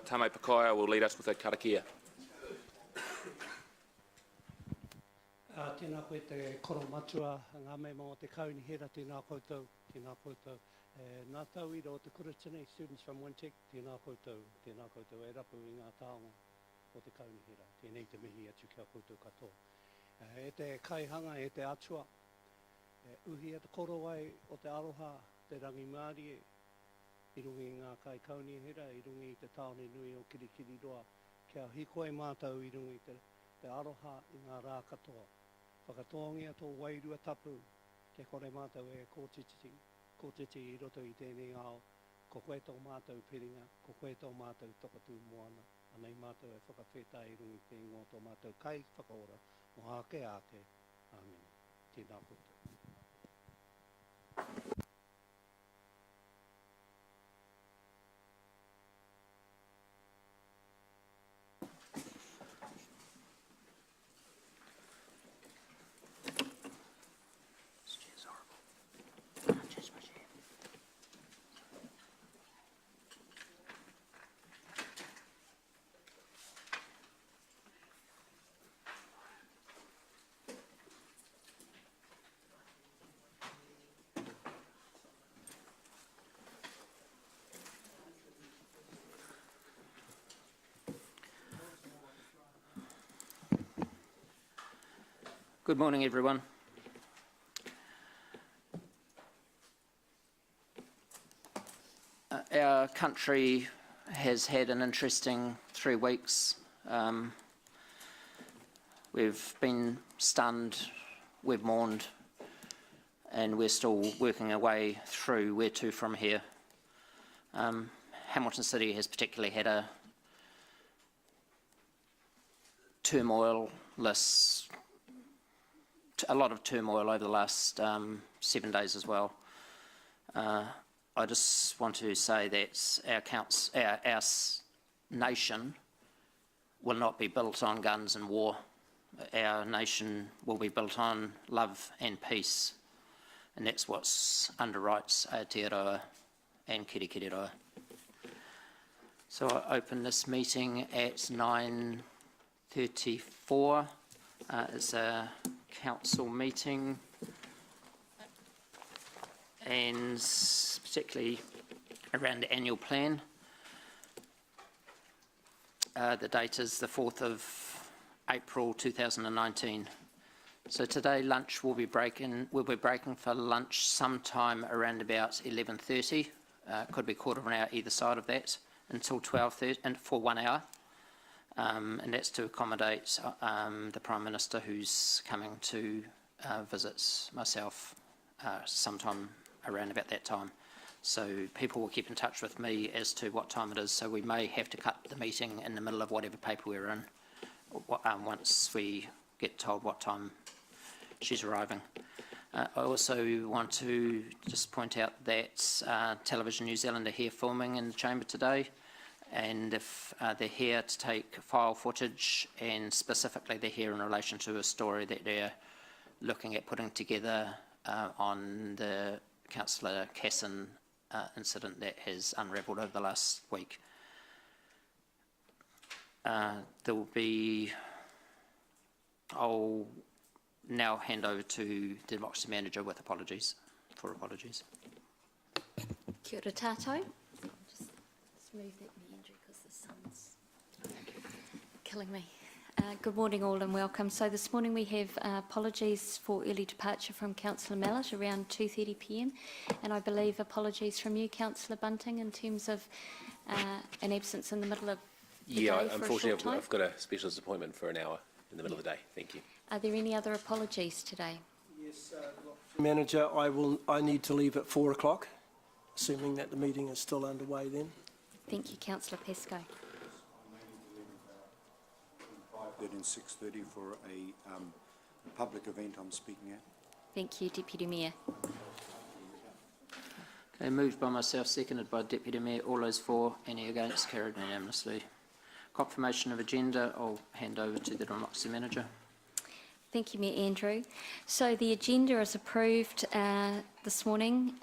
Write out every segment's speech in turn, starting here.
Tamai Pakaia will lead us with a karakia. Tēnā koe te koro matua, ngā mei mō te kaunihera, tēnā koutou, tēnā koutou. Nā tau ira o te Kuratini, students from Wintec, tēnā koutou, e rapu i ngā tāonga o te kaunihera. Tēnei te mihi atu kia koutou katoa. E te kaihanga, e te atua, uhi e te koro ai o te aroha, te rangi Māori, i rungi ngā kai kaunihera, i rungi i te taone nui o Kirikiriroa, kia hikoe mātau i rungi te aroha i ngā rā katoa. Whakatoangia tō wairua tapu, kia kore mātou e kōtiti i roto i tēnei ao, ko koe tō mātou piringa, ko koe tō mātou tokatū moana, anei mātou e whakawhetā i rungi te ingo tō mātou kai whakaora, mo ake ake, amen. Tēnā koutou. Good morning, everyone. Our country has had an interesting 3 weeks. We've been stunned, we've mourned, and we're still working our way through where to from here. Hamilton City has particularly had a lot of turmoil over the last 7 days as well. I just want to say that our nation will not be built on guns and war. Our nation will be built on love and peace, and that's what's underwrites Aotearoa and Kirikiriroa. So I open this meeting at 9:34. It's a council meeting, and particularly around the annual plan. The date is the 4th of April 2019. So today lunch we'll be breaking for lunch sometime around about 11:30. Could be quarter of an hour either side of that until 12:30, and for 1 hour. And that's to accommodate the Prime Minister, who's coming to visit myself sometime around about that time. So people will keep in touch with me as to what time it is, so we may have to cut the meeting in the middle of whatever paper we're in once we get told what time she's arriving. I also want to just point out that Television New Zealand are here filming in the chamber today. And if they're here to take file footage, and specifically they're here in relation to a story that they're looking at putting together on the Councillor Casson incident that has unravelled over the last week. I'll now hand over to the Democracy Manager with apologies. Kia ora tātou. Just move that me, Andrew, because the sun's killing me. Good morning all and welcome. So this morning we have apologies for early departure from Councillor Mallet around 2:30 p.m. and I believe apologies from you, Councillor Bunting, in terms of an absence in the middle of the day. Unfortunately I've got a specialist appointment for an hour in the middle of the day. Thank you. Are there any other apologies today? Yes, Manager, I need to leave at 4 o'clock, assuming that the meeting is still underway then. Thank you, Councillor Pesco. 5:30 and 6:30 for a public event I'm speaking at. Thank you, Deputy Mayor. Okay, moved by myself, seconded by Deputy Mayor. All those for, any against, carried unanimously. Confirmation of agenda, I'll hand over to the Democracy Manager. Thank you, Mayor Andrew. So the agenda is approved this morning.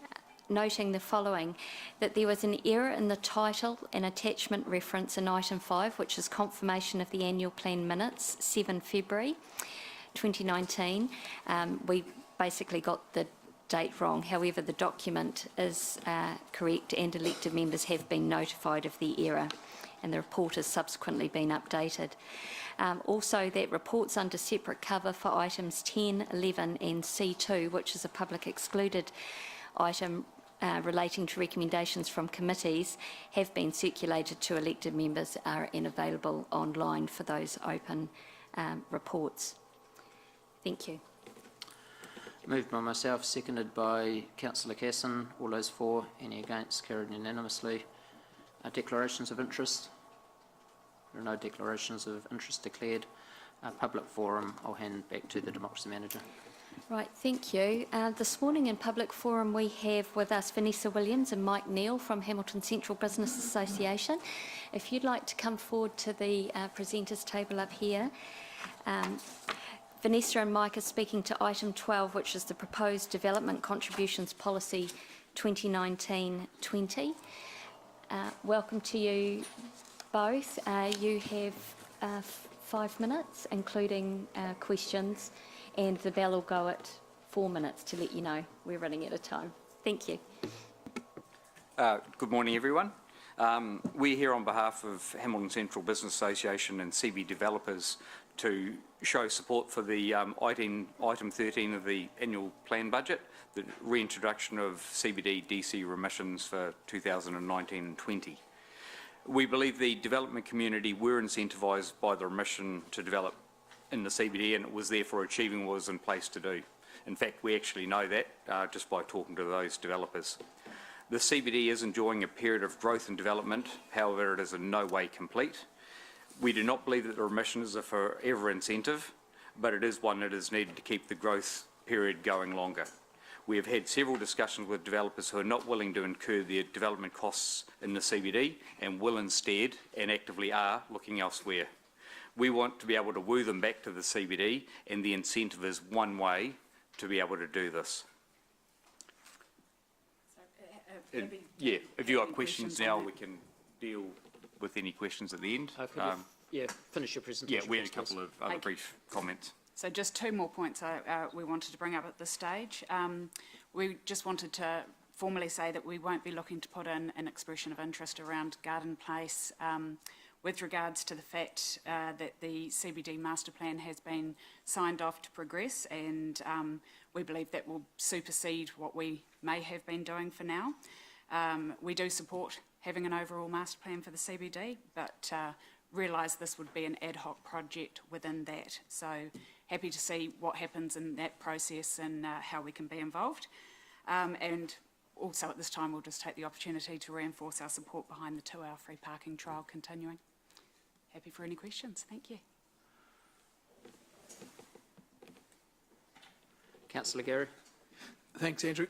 noting the following, that there was an error in the title and attachment reference in item 5, which is confirmation of the annual plan minutes, 7 February 2019. We basically got the date wrong. However, the document is correct and elected members have been notified of the error, and the report has subsequently been updated. Also, that report's under separate cover for items 10, 11 and C2, which is a public excluded item relating to recommendations from committees, have been circulated to elected members and available online for those open reports. Thank you. Moved by myself, seconded by Councillor Casson. All those for, any against, carried unanimously. Declarations of interest? There are no declarations of interest declared. Public forum, I'll hand back to the Democracy Manager. Right, thank you. This morning in public forum we have with us Vanessa Williams and Mike Neal from Hamilton Central Business Association. If you'd like to come forward to the presenters table up here. Vanessa and Mike are speaking to item 12, which is the proposed Development Contributions Policy 2019-20. Welcome to you both. You have 5 minutes, including questions, and the bell will go at 4 minutes to let you know we're running out of time. Thank you. Good morning, everyone. We're here on behalf of Hamilton Central Business Association and CB developers to show support for the item 13 of the annual plan budget, the reintroduction of CBD DC remissions for 2019-20. We believe the development community were incentivised by the remission to develop in the CBD, and it was therefore achieving what was in place to do. In fact, we actually know that just by talking to those developers. The CBD is enjoying a period of growth and development, however it is in no way complete. We do not believe that the remission is a forever incentive, but it is one that is needed to keep the growth period going longer. We have had several discussions with developers who are not willing to incur their development costs in the CBD and will instead, and actively are, looking elsewhere. We want to be able to woo them back to the CBD, and the incentive is one way to be able to do this. Yeah, if you have questions now, we can deal with any questions at the end. Finish your presentation. Yeah, we had a couple of other brief comments. So just 2 more points we wanted to bring up at this stage. We just wanted to formally say that we won't be looking to put in an expression of interest around Garden Place with regards to the fact that the CBD master plan has been signed off to progress, and we believe that will supersede what we may have been doing for now. We do support having an overall master plan for the CBD, but realise this would be an ad hoc project within that. So happy to see what happens in that process and how we can be involved. And also at this time, we'll just take the opportunity to reinforce our support behind the 2-hour free parking trial continuing. Happy for any questions. Thank you. Councillor Gary. Thanks, Andrew.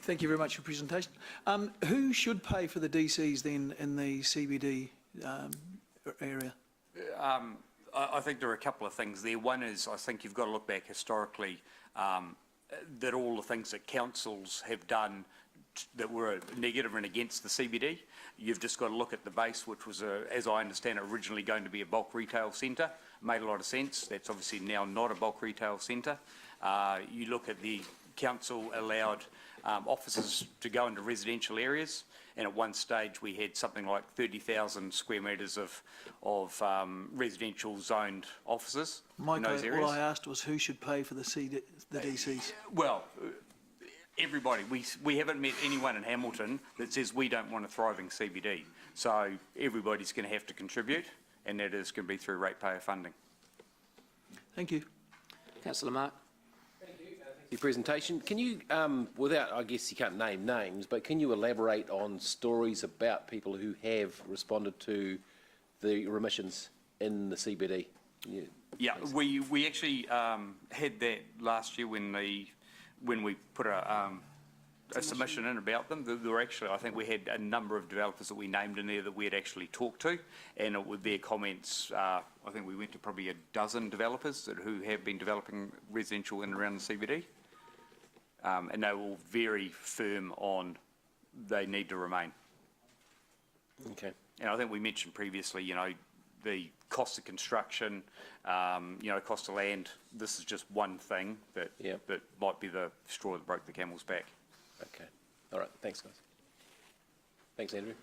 Thank you very much for your presentation. Who should pay for the DCs then in the CBD area? I think there are a couple of things there. One is, I think you've got to look back historically that all the things that councils have done that were negative and against the CBD, you've just got to look at the base, which was, as I understand it, originally going to be a bulk retail centre. Made a lot of sense. That's obviously now not a bulk retail centre. You look at the council allowed offices to go into residential areas, and at one stage we had something like 30,000 square metres of residential zoned offices in those areas. All I asked was who should pay for the DCs? Well, everybody. We haven't met anyone in Hamilton that says we don't want a thriving CBD. So everybody's going to have to contribute, and that is going to be through ratepayer funding. Thank you. Councillor Mark. Your presentation. Can you, without, I guess you can't name names, but can you elaborate on stories about people who have responded to the remissions in the CBD? Yeah, we actually had that last year when we put a submission in about them. There were actually, I think we had a number of developers that we named in there that we had actually talked to, and with their comments, I think we went to probably a dozen developers who have been developing residential in and around the CBD. And they were all very firm on they need to remain. Okay. And I think we mentioned previously, the cost of construction, cost of land. This is just one thing that that might be the straw that broke the camel's back. Okay. All right. Thanks, guys. Thanks, Andrew.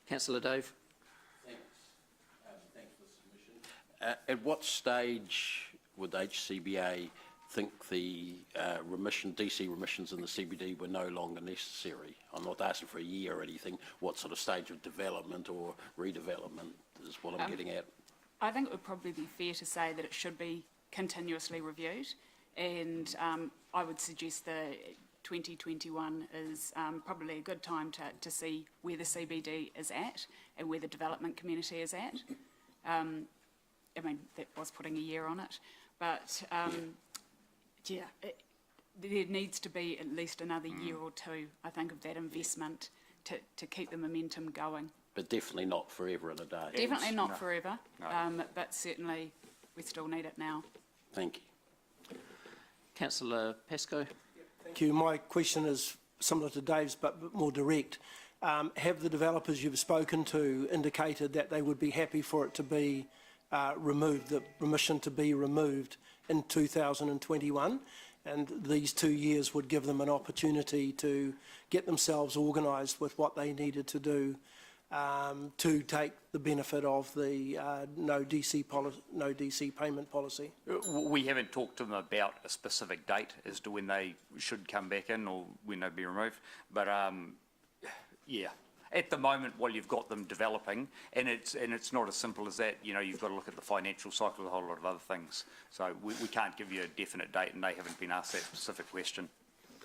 Councillor Dave. Thanks for the submission. At what stage would HCBA think the DC remissions in the CBD were no longer necessary? I'm not asking for a year or anything. What sort of stage of development or redevelopment is what I'm getting at? I think it would probably be fair to say that it should be continuously reviewed, and I would suggest the 2021 is probably a good time to see where the CBD is at and where the development community is at. I mean, that was putting a year on it, but there needs to be at least another year or two, I think, of that investment to keep the momentum going. But definitely not forever and a day. Definitely not forever, but certainly we still need it now. Thank you. Councillor Pascoe. Thank you. My question is similar to Dave's but more direct. Have the developers you've spoken to indicated that they would be happy for it to be removed, the remission to be removed in 2021? And these 2 years would give them an opportunity to get themselves organised with what they needed to do to take the benefit of the no DC payment policy. We haven't talked to them about a specific date as to when they should come back in or when they'd be removed. But yeah, at the moment, while you've got them developing, and it's not as simple as that. You've got to look at the financial cycle, a whole lot of other things. So we can't give you a definite date, and they haven't been asked that specific question.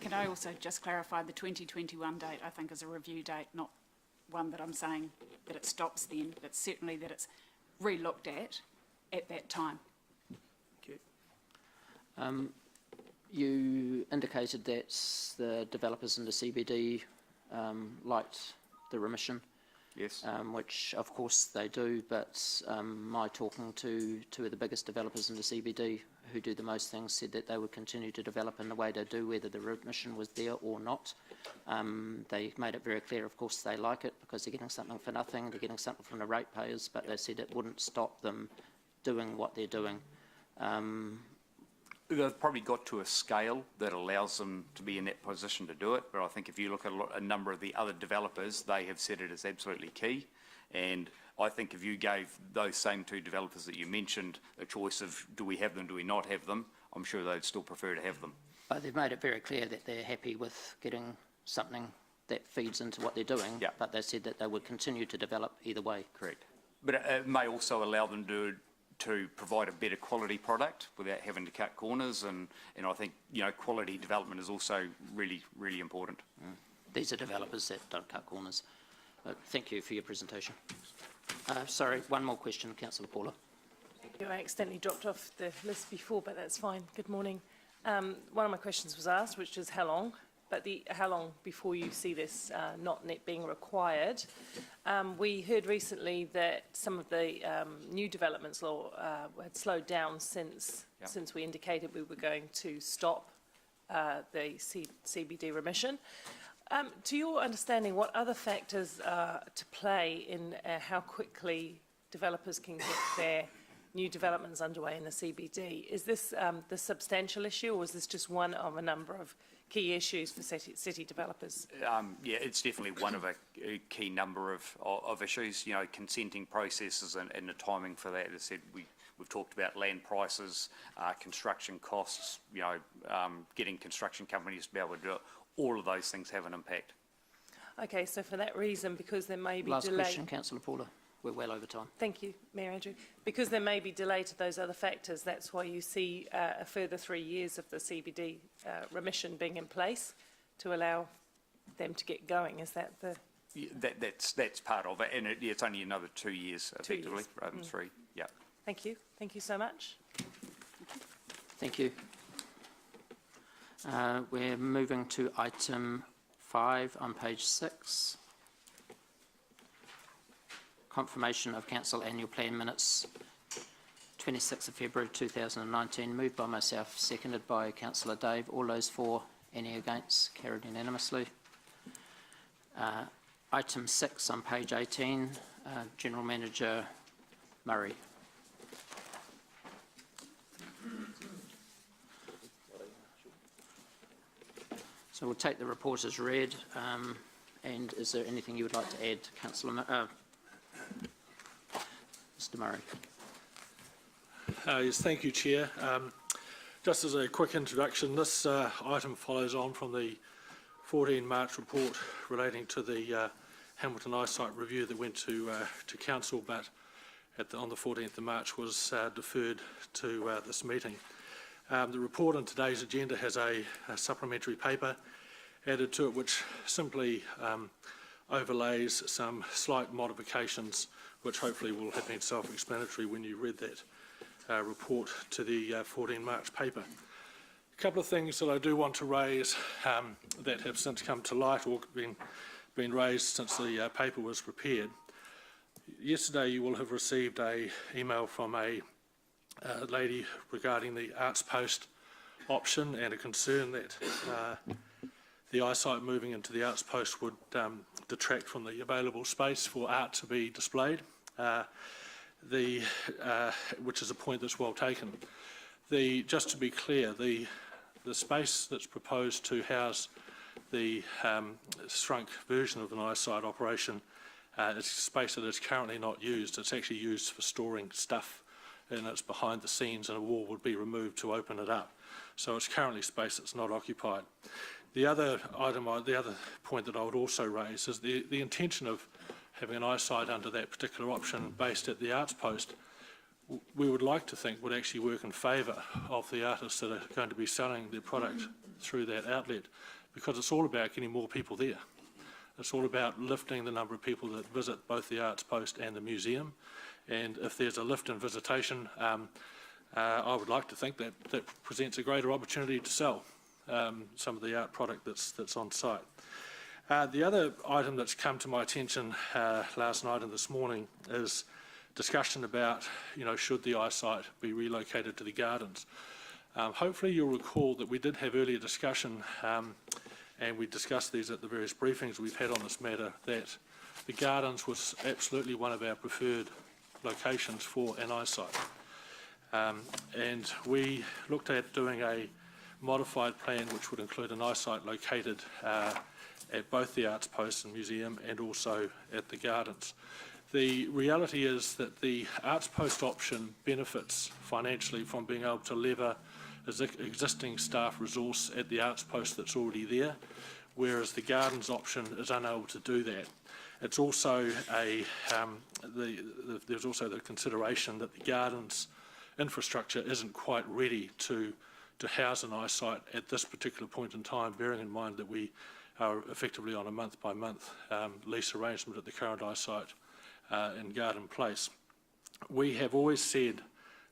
Can I also just clarify the 2021 date? I think is a review date, not one that I'm saying that it stops then, but certainly that it's re-looked at that time. Thank you. You indicated that the developers in the CBD liked the remission. Yes. Which of course they do, but my talking to two of the biggest developers in the CBD who do the most things said that they would continue to develop in the way they do, whether the remission was there or not. They made it very clear, of course, they like it because they're getting something for nothing, they're getting something from the ratepayers, but they said it wouldn't stop them doing what they're doing. They've probably got to a scale that allows them to be in that position to do it, but I think if you look at a number of the other developers, they have said it is absolutely key. And I think if you gave those same two developers that you mentioned a choice of do we have them, do we not have them, I'm sure they'd still prefer to have them. But they've made it very clear that they're happy with getting something that feeds into what they're doing, but they said that they would continue to develop either way. Correct. But it may also allow them to provide a better quality product without having to cut corners, and I think quality development is also really, really important. These are developers that don't cut corners. Thank you for your presentation. Sorry, one more question, Councillor Paula. I accidentally dropped off the list before, but that's fine. Good morning. One of my questions was asked, which is how long, but how long before you see this not being required? We heard recently that some of the new developments law had slowed down since we indicated we were going to stop the CBD remission. To your understanding, what other factors are to play in how quickly developers can get their new developments underway in the CBD? Is this the substantial issue, or is this just one of a number of key issues for city developers? Yeah, it's definitely one of a key number of issues. Consenting processes and the timing for that. As I said, we've talked about land prices, construction costs. Getting construction companies to be able to do it. All of those things have an impact. Okay, so for that reason, because there may be Last delay... question, Councillor Paula. We're well over time. Thank you, Mayor Andrew. Because there may be delay to those other factors, that's why you see a further 3 years of the CBD remission being in place to allow them to get going. Is that the... Yeah, that's part of it, and it's only another 2 years, effectively, rather than 3. Yeah. Thank you. Thank you so much. Thank you. We're moving to item 5 on page 6. Confirmation of Council Annual Plan Minutes, 26th of February 2019, moved by myself, seconded by Councillor Dave. All those for, any against, carried unanimously. Item 6 on page 18, General Manager Murray. So we'll take the report as read. And is there anything you would like to add, Councillor Mr. Murray? Yes, thank you, Chair. Just as a quick introduction, this item follows on from the 14 March report relating to the Hamilton Eyesight Review that went to Council, but on the 14th of March was deferred to this meeting. The report on today's agenda has a supplementary paper added to it, which simply overlays some slight modifications, which hopefully will have been self-explanatory when you read that report to the 14 March paper. A couple of things that I do want to raise that have since come to light or been raised since the paper was prepared. Yesterday you will have received an email from a lady regarding the Arts Post option and a concern that the eyesight moving into the Arts Post would detract from the available space for art to be displayed, which is a point that's well taken. Just to be clear, the space that's proposed to house the shrunk version of an eyesight operation is space that is currently not used. It's actually used for storing stuff, and it's behind the scenes, and a wall would be removed to open it up. So it's currently space that's not occupied. The other point that I would also raise is the intention of having an eyesight under that particular option based at the Arts Post. We would like to think would actually work in favour of the artists that are going to be selling their product through that outlet, because it's all about getting more people there. It's all about lifting the number of people that visit both the Arts Post and the museum, and if there's a lift in visitation, I would like to think that that presents a greater opportunity to sell some of the art product that's on site. The other item that's come to my attention last night and this morning is discussion about, should the eyesight be relocated to the gardens. Hopefully you'll recall that we did have earlier discussion, and we discussed these at the various briefings we've had on this matter, that the gardens was absolutely one of our preferred locations for an eyesight. And we looked at doing a modified plan which would include an eyesight located at both the Arts Post and Museum and also at the gardens. The reality is that the Arts Post option benefits financially from being able to lever existing staff resource at the Arts Post that's already there, whereas the gardens option is unable to do that. It's also there's also the consideration that the gardens infrastructure isn't quite ready to house an eyesight at this particular point in time, bearing in mind that we are effectively on a month-by-month lease arrangement at the current eyesight in Garden Place. We have always said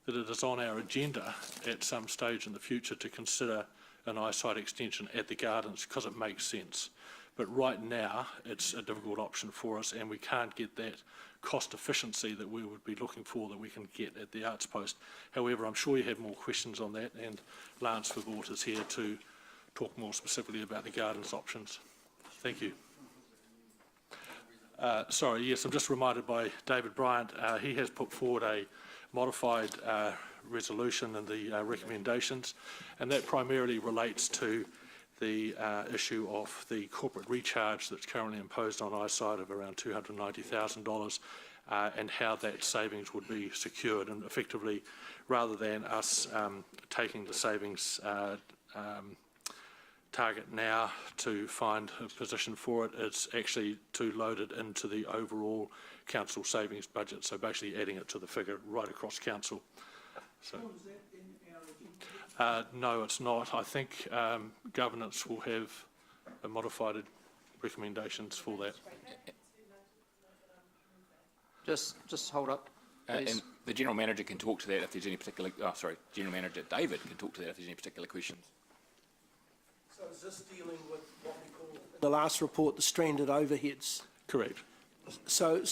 that it is on our agenda at some stage in the future to consider an eyesight extension at the gardens because it makes sense. But right now, it's a difficult option for us, and we can't get that cost efficiency that we would be looking for that we can get at the Arts Post. However, I'm sure you have more questions on that, and Lance Vervoort is here to talk more specifically about the gardens options. Thank you. Sorry, yes, I'm just reminded by David Bryant, he has put forward a modified resolution and the recommendations, and that primarily relates to the issue of the corporate recharge that's currently imposed on eyesight of around $290,000 and how that savings would be secured. And effectively, rather than us taking the savings target now to find a position for it, it's actually to load it into the overall council savings budget, so basically adding it to the figure right across council. So. No, it's not. I think governance will have a modified recommendations for that. Just hold up, please. And the General Manager can talk to that if there's any particular, General Manager David can talk to that if there's any particular questions. So is this dealing with what we call the last report, the stranded overheads? Correct. So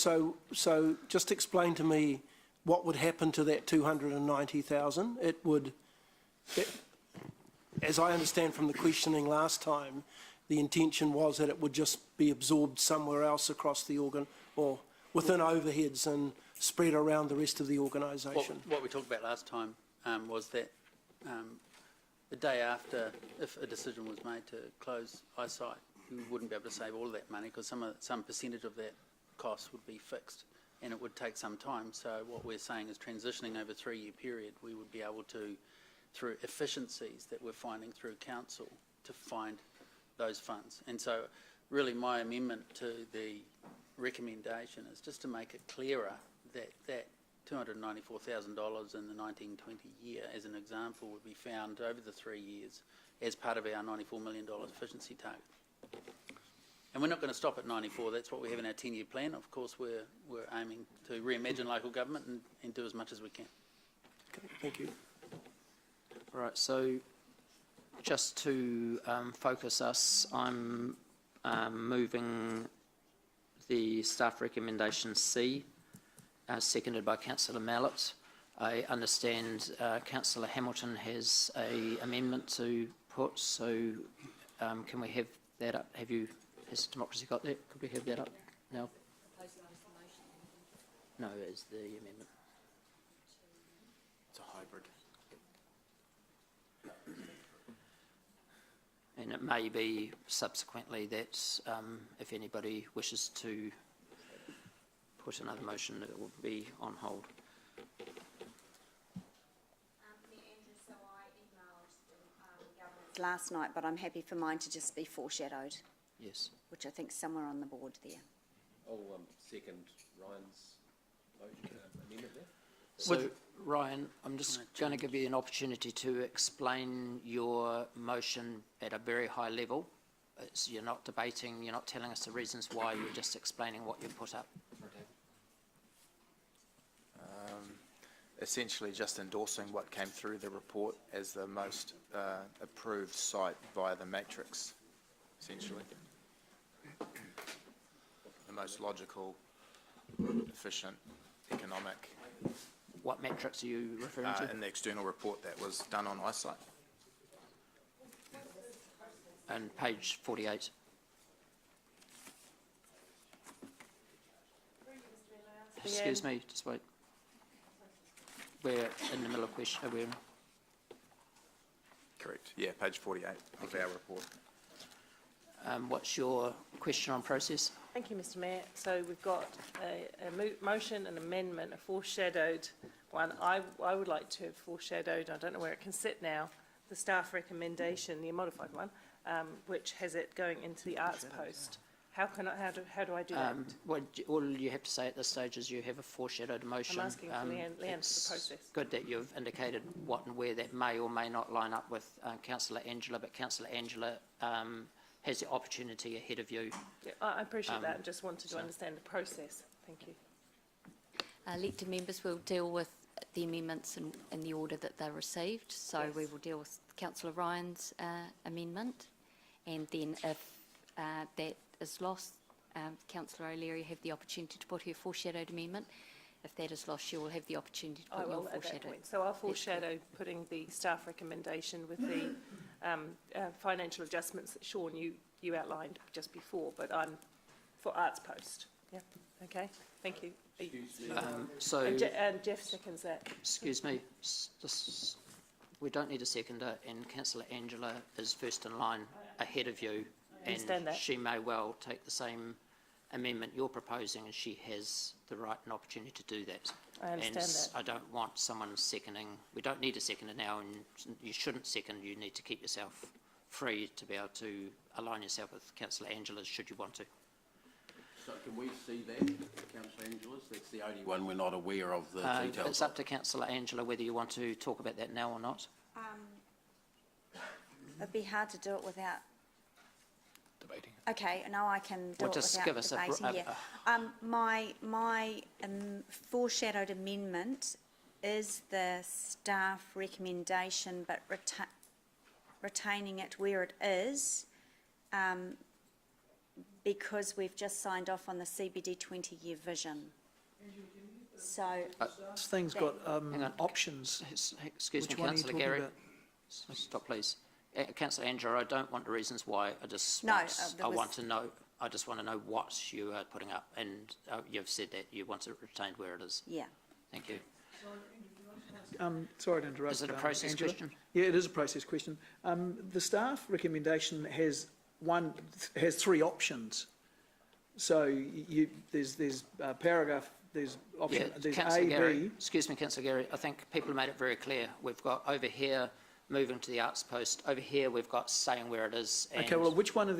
just explain to me what would happen to that 290,000. It would, as I understand from the questioning last time, the intention was that it would just be absorbed somewhere else across the organ, or within overheads and spread around the rest of the organisation. What we talked about last time was that the day after, if a decision was made to close eyesight, we wouldn't be able to save all of that money because some percentage of that cost would be fixed and it would take some time. So what we're saying is transitioning over a 3-year period, we would be able to, through efficiencies that we're finding through council, to find those funds. And so really my amendment to the recommendation is just to make it clearer that that $294,000 in the 1920 year, as an example, would be found over the 3 years as part of our $94 million efficiency target. And we're not going to stop at 94. That's what we have in our 10-year plan. Of course, we're aiming to reimagine local government and do as much as we can. Okay, thank you. All right, so just to focus us, I'm moving the staff recommendation C, seconded by Councillor Mallett. I understand Councillor Hamilton has an amendment to put, so can we have that up? Has Democracy got that? Could we have that up now? No, as the amendment. It's a hybrid. And it may be subsequently that if anybody wishes to put another motion, it will be on hold. Last night, but I'm happy for mine to just be foreshadowed. Yes. Which I think is somewhere on the board there. I'll second Ryan's motion, amendment there. So, Ryan, I'm just going to give you an opportunity to explain your motion at a very high level. You're not debating, you're not telling us the reasons why, you're just explaining what you've put up. Essentially just endorsing what came through the report as the most approved site via the matrix, essentially. The most logical, efficient, economic. What metrics are you referring to? In the external report that was done on eyesight. And page 48. Excuse me, just wait. We're in the middle of question. Correct. Yeah, page 48 of our report. What's your question on process? Thank you, Mr Mayor. So we've got a motion, an amendment, a foreshadowed one. I would like to have foreshadowed, I don't know where it can sit now, the staff recommendation, the modified one, which has it going into the arts post. How do I do that? All you have to say at this stage is you have a foreshadowed motion. I'm asking for Leanne for the process. Good that you've indicated what and where that may or may not line up with Councillor Angela, but Councillor Angela has the opportunity ahead of you. Yeah, I appreciate that. I just wanted to understand the process. Thank you. Elected members will deal with the amendments in the order that they're received. So Yes. we will deal with Councillor Ryan's amendment, and then if that is lost, Councillor O'Leary have the opportunity to put her foreshadowed amendment. If that is lost, she will have the opportunity to I put your will at that foreshadowed. point. So I'll foreshadow putting the staff recommendation with the financial adjustments that Sean, you outlined just before, but I'm for arts post. Yeah, okay, thank you. And Jeff seconds that. Excuse me, we don't need a seconder, and Councillor Angela is first in line ahead of you, and she may well take the same amendment you're proposing, and she has the right and opportunity to do that. I understand that. I don't want someone seconding. We don't need a seconder now, and you shouldn't second. You need to keep yourself free to be able to align yourself with Councillor Angela's should you want to. So can we see that, Councillor Angela's? That's the only one we're not aware of the details. It's up to Councillor Angela whether you want to talk about that now or not. It'd be hard to do it without Debating. Okay, no, I can do it just without give us debating, my foreshadowed amendment is the staff recommendation, but retaining it where it is, because we've just signed off on the CBD 20-year vision. So This thing's got options. Excuse me, Which one are you Councillor talking Gary. about? Stop, please. Councillor Andrew, I don't want the reasons why. I just No, want, there I was- want to know. I just want to know what you are putting up, and you've said that you want it retained where it is. Yeah. Thank you. Sorry to interrupt. Is it a process Angela. question? Yeah, it is a process question. The staff recommendation has three options. So there's paragraph, there's option, there's Councillor A, Gary, B. excuse me, Councillor Gary, I think people have made it very clear. We've got over here moving to the arts post. Over here we've got saying where it is. And Okay, well, which one of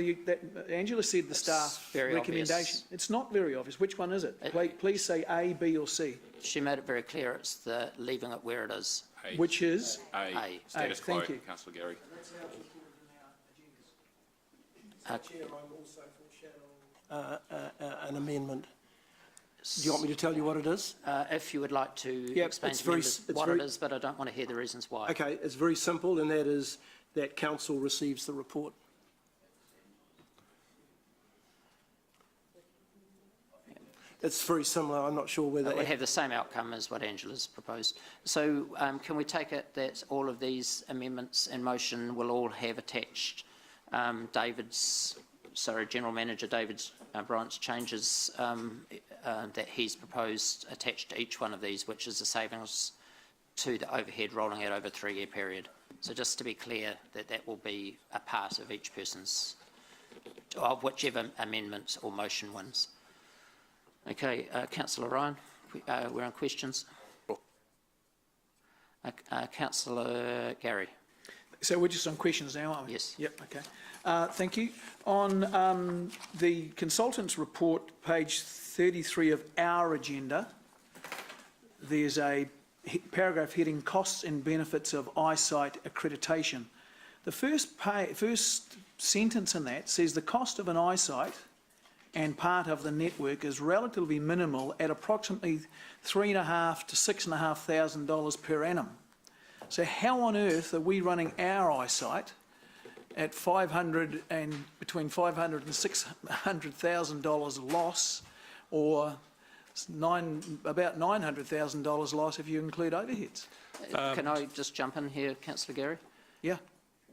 Angela said the staff very recommendation. obvious. It's not very obvious. Which one is it? Please say A, B or C. She made it very clear it's the leaving it where it is. A. Which is? A. Status quo, thank you. Councillor Gary. Chair, I'm also foreshadowing an amendment. Do you want me to tell you what it is? If you would like to Yep, explain it's to very- members it's what very- it is, but I don't want to hear the reasons why. Okay, it's very simple, and that is that council receives the report. It's very similar. I'm not sure whether... It would have the same outcome as what Angela's proposed. So can we take it that all of these amendments in motion will all have attached General Manager David Bryant's changes that he's proposed attached to each one of these, which is the savings to the overhead rolling out over a 3-year period. So just to be clear that that will be a part of each person's, of whichever amendment or motion wins. Okay, Councillor Ryan, we're on questions. Councillor Gary. So we're just on questions now, aren't we? Yes. Yep, okay. Thank you. On the consultant's report, page 33 of our agenda, there's a paragraph heading Costs and Benefits of Eyesight Accreditation. The first sentence in that says the cost of an eyesight and part of the network is relatively minimal at approximately $3,500 to $6,500 per annum. So how on earth are we running our eyesight at between $500 and $600,000 loss, or about $900,000 loss if you include overheads? Can I just jump in here, Councillor Gary? Yeah.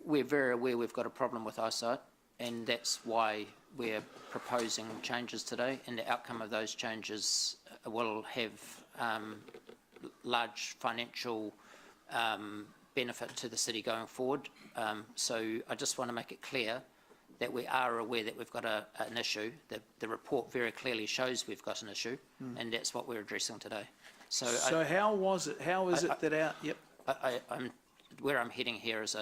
We're very aware we've got a problem with eyesight, and that's why we're proposing changes today, and the outcome of those changes will have large financial benefit to the city going forward. So I just want to make it clear that we are aware that we've got an issue. The report very clearly shows we've got an issue, and that's what we're addressing today. So how is it that our... Yep. Where I'm heading here is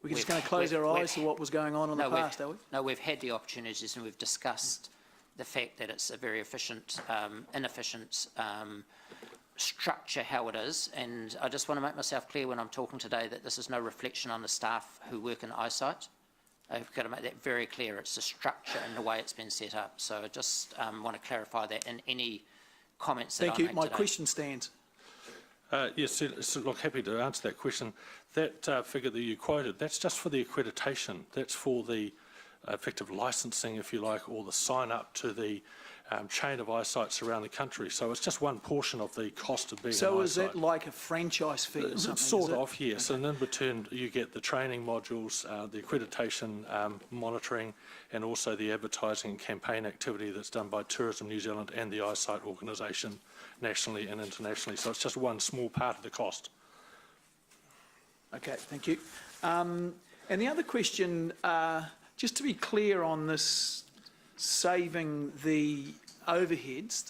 we're just going to close our eyes to what was going on in the past, are we? No, we've had the opportunities and we've discussed the fact that it's a very inefficient structure how it is, and I just want to make myself clear when I'm talking today that this is no reflection on the staff who work in eyesight. I've got to make that very clear. It's the structure and the way it's been set up. So I just want to clarify that in any comments that I make today. Thank you. My question stands. Yes, so look, happy to answer that question. That figure that you quoted, that's just for the accreditation. That's for the effective licensing, if you like, or the sign up to the chain of eyesights around the country. So it's just one portion of the cost of being an eyesight. So is that like a franchise fee or something? Sort of, yes. Okay. And in return, you get the training modules, the accreditation monitoring, and also the advertising and campaign activity that's done by Tourism New Zealand and the Eyesight Organisation nationally and internationally. So it's just one small part of the cost. Okay, thank you. And the other question, just to be clear on this saving the overheads,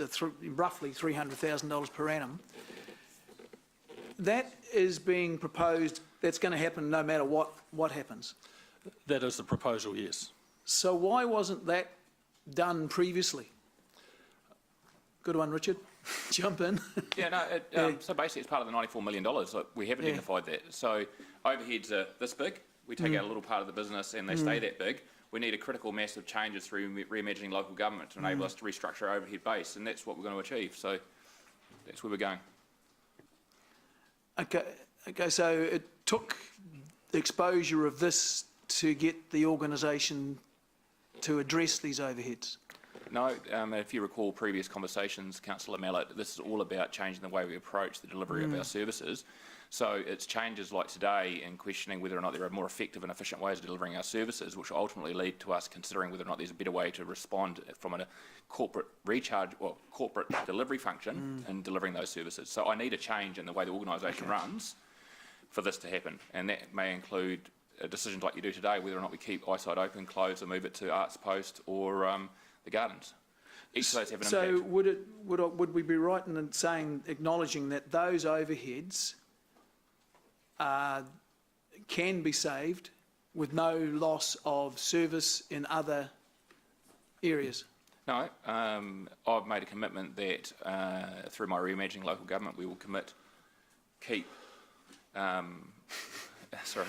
roughly $300,000 per annum, that is being proposed, that's going to happen no matter what happens? That is the proposal, yes. So why wasn't that done previously? Good one, Richard. Jump in. Yeah, no, so basically it's part of the $94 million. We have identified that. So overheads are this big. We take out a little part of the business and they stay that big. We need a critical mass of changes through reimagining local government to enable us to restructure our overhead base, and that's what we're going to achieve. So that's where we're going. Okay, so it took the exposure of this to get the organisation to address these overheads? No, if you recall previous conversations, Councillor Mallett, this is all about changing the way we approach the delivery of our services. So it's changes like today in questioning whether or not there are more effective and efficient ways of delivering our services, which will ultimately lead to us considering whether or not there's a better way to respond from a corporate recharge or corporate delivery function in delivering those services. So I need a change in the way the organisation runs for this to happen, and that may include decisions like you do today, whether or not we keep eyesight open, close, or move it to Arts Post or the gardens. Each of those have an impact. So would we be right in saying, acknowledging that those overheads can be saved with no loss of service in other areas? No, I've made a commitment that through my reimagining local government, we will keep. Sorry,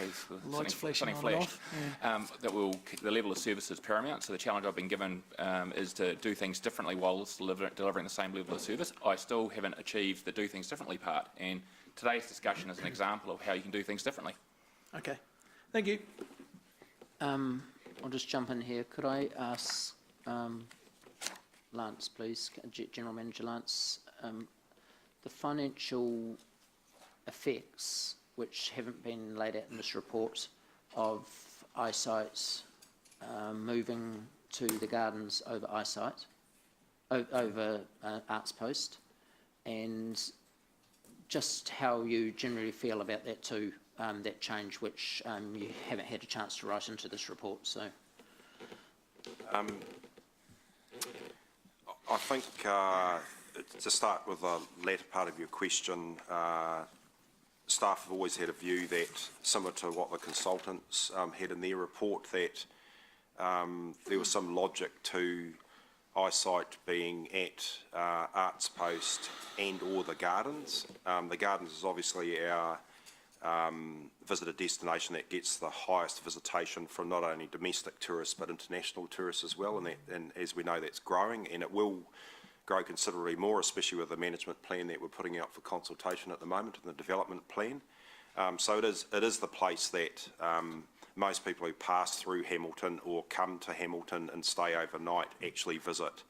something flashed. That will keep the level of services paramount. So the challenge I've been given is to do things differently whilst delivering the same level of service. I still haven't achieved the do things differently part, and today's discussion is an example of how you can do things differently. Okay, thank you. I'll just jump in here. Could I ask Lance, please, General Manager Lance, the financial effects which haven't been laid out in this report of eyesight moving to the gardens over eyesight, over Arts Post, and just how you generally feel about that too, that change which you haven't had a chance to write into this report. So, I think to start with the latter part of your question, staff have always had a view that, similar to what the consultants had in their report, that there was some logic to eyesight being at Arts Post and or the gardens. The gardens is obviously our visitor destination that gets the highest visitation from not only domestic tourists but international tourists as well, and as we know, that's growing, and it will grow considerably more, especially with the management plan that we're putting out for consultation at the moment and the development plan. So it is the place that most people who pass through Hamilton or come to Hamilton and stay overnight actually visit,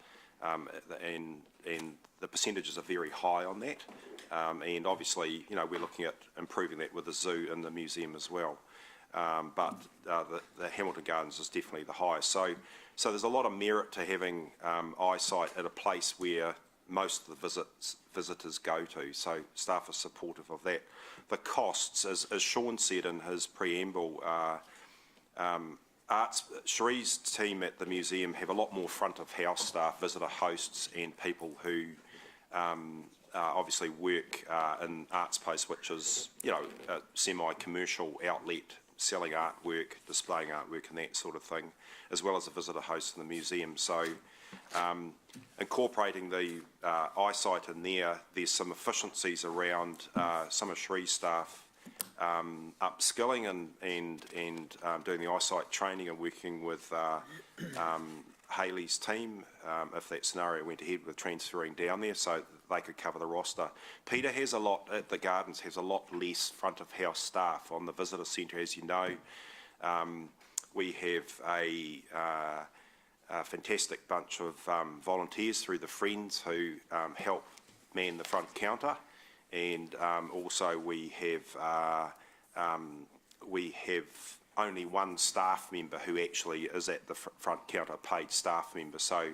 and the percentages are very high on that. And obviously, you know, we're looking at improving that with the zoo and the museum as well. But the Hamilton Gardens is definitely the highest. So there's a lot of merit to having eyesight at a place where most of the visitors go to. So staff are supportive of that. The costs, as Sean said in his preamble, Cherie's team at the museum have a lot more front of house staff, visitor hosts, and people who obviously work in Arts Post, which is, you know, a semi-commercial outlet, selling artwork, displaying artwork and that sort of thing, as well as a visitor host in the museum. So incorporating the eyesight in there, there's some efficiencies around some of Cherie's staff upskilling and doing the eyesight training and working with Hayley's team, if that scenario went ahead with transferring down there, so they could cover the roster. Peter has a lot, at the gardens, has a lot less front of house staff. On the visitor centre, as you know, we have a fantastic bunch of volunteers through the Friends who help man the front counter, and also we have only one staff member who actually is at the front counter, paid staff member. So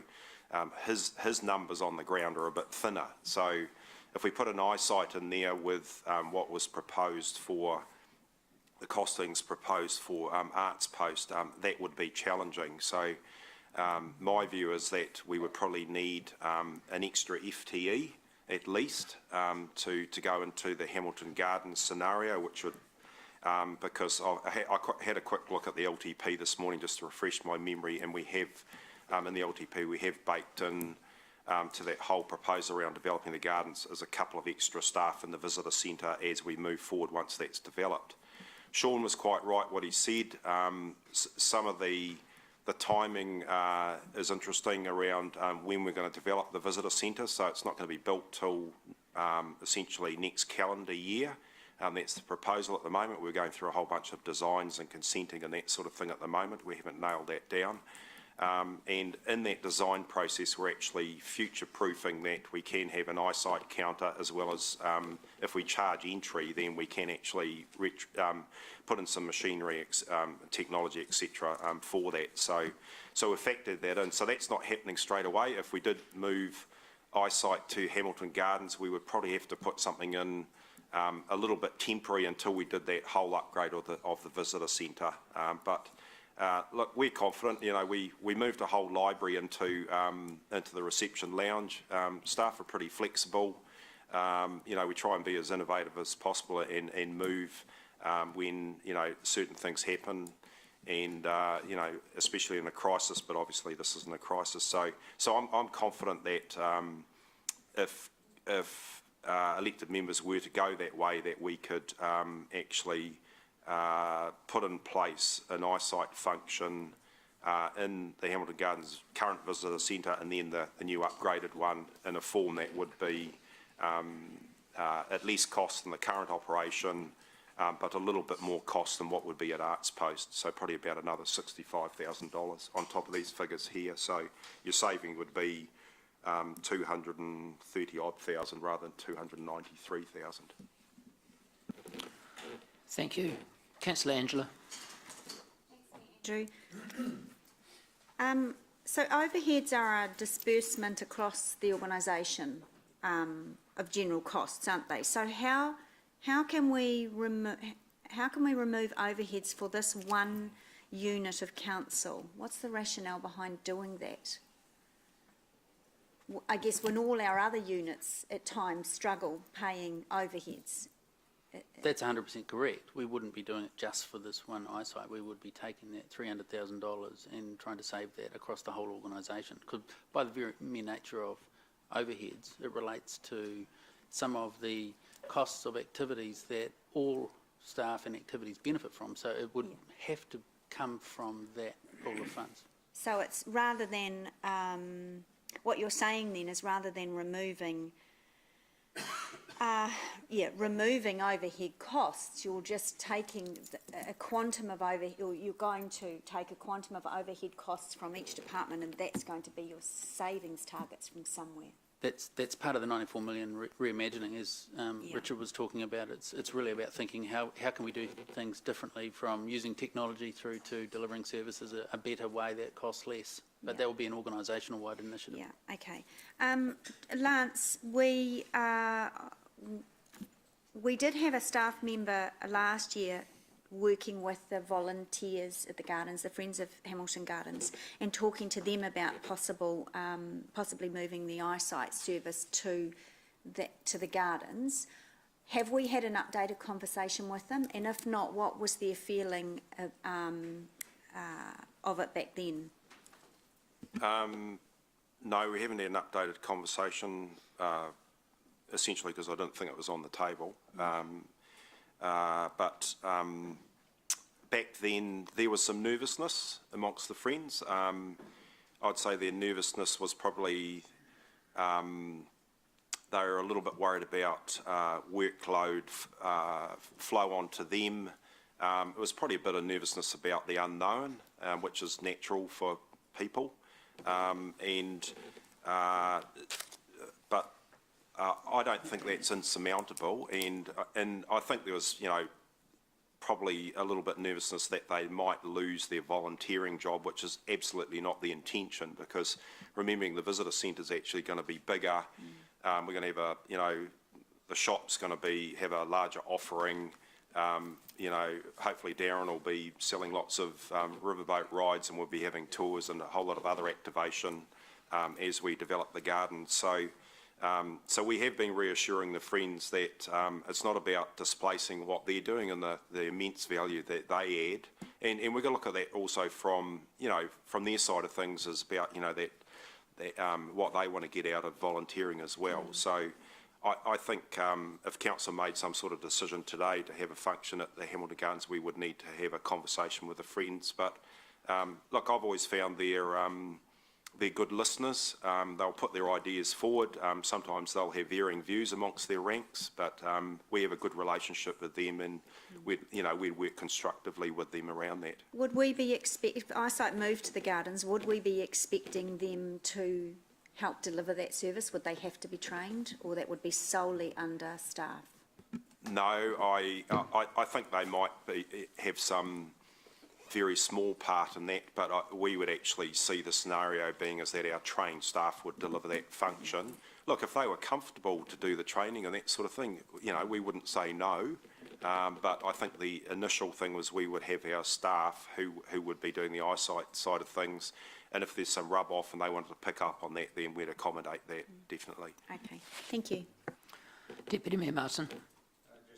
his numbers on the ground are a bit thinner. So if we put an eyesight in there with what was proposed for, the costings proposed for Arts Post, that would be challenging. So my view is that we would probably need an extra FTE at least to go into the Hamilton Gardens scenario, which would because I had a quick look at the LTP this morning just to refresh my memory, and we have in the LTP we have baked in to that whole proposal around developing the gardens as a couple of extra staff in the visitor centre as we move forward once that's developed. Sean was quite right what he said. Some of the timing is interesting around when we're going to develop the visitor centre, so it's not going to be built till essentially next calendar year. That's the proposal at the moment. We're going through a whole bunch of designs and consenting and that sort of thing at the moment. We haven't nailed that down. And in that design process, we're actually future-proofing that we can have an eyesight counter, as well as if we charge entry, then we can actually put in some machinery, technology, etc. For that. So we've factored that in. So that's not happening straight away. If we did move eyesight to Hamilton Gardens, we would probably have to put something in a little bit temporary until we did that whole upgrade of the visitor centre. Look, we're confident. You know, we moved a whole library into the reception lounge. Staff are pretty flexible. You know, we try and be as innovative as possible and move when, you know, certain things happen. And you know, especially in a crisis, but obviously this isn't a crisis. So I'm confident that if elected members were to go that way, that we could actually put in place an eyesight function in the Hamilton Gardens current visitor centre, and then the new upgraded one in a form that would be at less cost than the current operation, but a little bit more cost than what would be at Arts Post. So probably about another $65,000 on top of these figures here. So your saving would be 230 odd thousand rather than 293,000. Thank you. Councillor Angela. Andrew. So overheads are a disbursement across the organisation of general costs, aren't they? So how can we remove overheads for this one unit of council? What's the rationale behind doing that? I guess when all our other units at times struggle paying overheads. That's 100% correct. We wouldn't be doing it just for this one eyesight. We would be taking that $300,000 and trying to save that across the whole organisation. Because by the very mere nature of overheads, it relates to some of the costs of activities that all staff and activities benefit from. So it would have to come from that pool of funds. So it's rather than, what you're saying then is rather than removing removing overhead costs, you're just taking a quantum of you're going to take a quantum of overhead costs from each department, and that's going to be your savings targets from somewhere. That's part of the 94 million reimagining, as Richard was talking about. It's really about thinking how can we do things differently, from using technology through to delivering services a better way that costs less. But that will be an organisational wide initiative. Yeah, okay. Lance, we did have a staff member last year working with the volunteers at the gardens, the Friends of Hamilton Gardens, and talking to them about possibly moving the eyesight service to the gardens. Have we had an updated conversation with them? And if not, what was their feeling of it back then? No, we haven't had an updated conversation, essentially because I didn't think it was on the table. But back then there was some nervousness amongst the Friends. I'd say their nervousness was probably, they were a little bit worried about workload flow onto them. It was probably a bit of nervousness about the unknown, which is natural for people. But I don't think that's insurmountable, and I think there was, you know, probably a little bit nervousness that they might lose their volunteering job, which is absolutely not the intention, because remembering the visitor centre is actually going to be bigger. We're going to have you know, the shop's going to have a larger offering. You know, hopefully Darren will be selling lots of riverboat rides, and we'll be having tours and a whole lot of other activation as we develop the garden. So we have been reassuring the Friends that it's not about displacing what they're doing and the immense value that they add. And we're going to look at that also from, you know, from their side of things, is about, you know, that what they want to get out of volunteering as well. So I think if Council made some sort of decision today to have a function at the Hamilton Gardens, we would need to have a conversation with the Friends. But look, I've always found their they're good listeners. They'll put their ideas forward. Sometimes they'll have varying views amongst their ranks, but we have a good relationship with them, and we work constructively with them around that. Would we be if eyesight moved to the gardens, would we be expecting them to help deliver that service? Would they have to be trained, or that would be solely under staff? No, I think they might have some very small part in that, but we would actually see the scenario being as that our trained staff would deliver that function. Look, if they were comfortable to do the training and that sort of thing, we wouldn't say no. But I think the initial thing was we would have our staff who would be doing the eyesight side of things, and if there's some rub off and they wanted to pick up on that, then we'd accommodate that, definitely. Okay, thank you. Deputy Mayor Martin.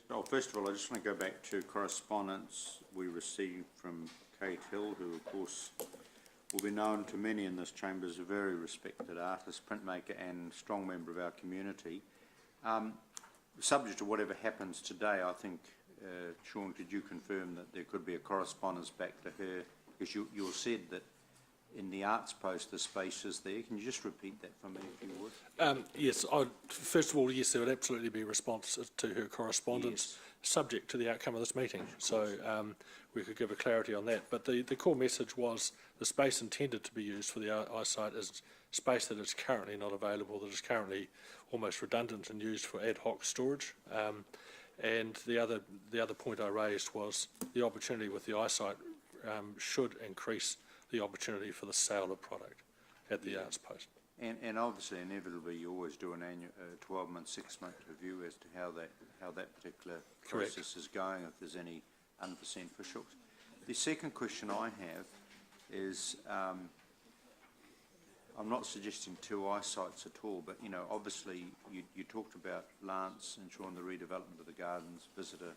Well, first of all, I just want to go back to correspondence we received from Kate Hill, who of course will be known to many in this chamber as a very respected artist, printmaker and strong member of our community. Subject to whatever happens today, I think, Sean, could you confirm that there could be a correspondence back to her? Because you said that in the arts post the space is there. Can you just repeat that for me, if you would? Yes, first of all, yes, there would absolutely be a response to her correspondence, subject to the outcome of this meeting. So we could give a clarity on that. But the core message was the space intended to be used for the eyesight is space that is currently not available, that is currently almost redundant and used for ad hoc storage. And the other point I raised was the opportunity with the eyesight should increase the opportunity for the sale of product at the arts post. And obviously, inevitably, you always do an annual 12-month, 6-month review as to how that particular process is going, if there's any unforeseen officials. The second question I have is, I'm not suggesting two eyesights at all, but obviously you talked about Lance ensuring the redevelopment of the gardens visitor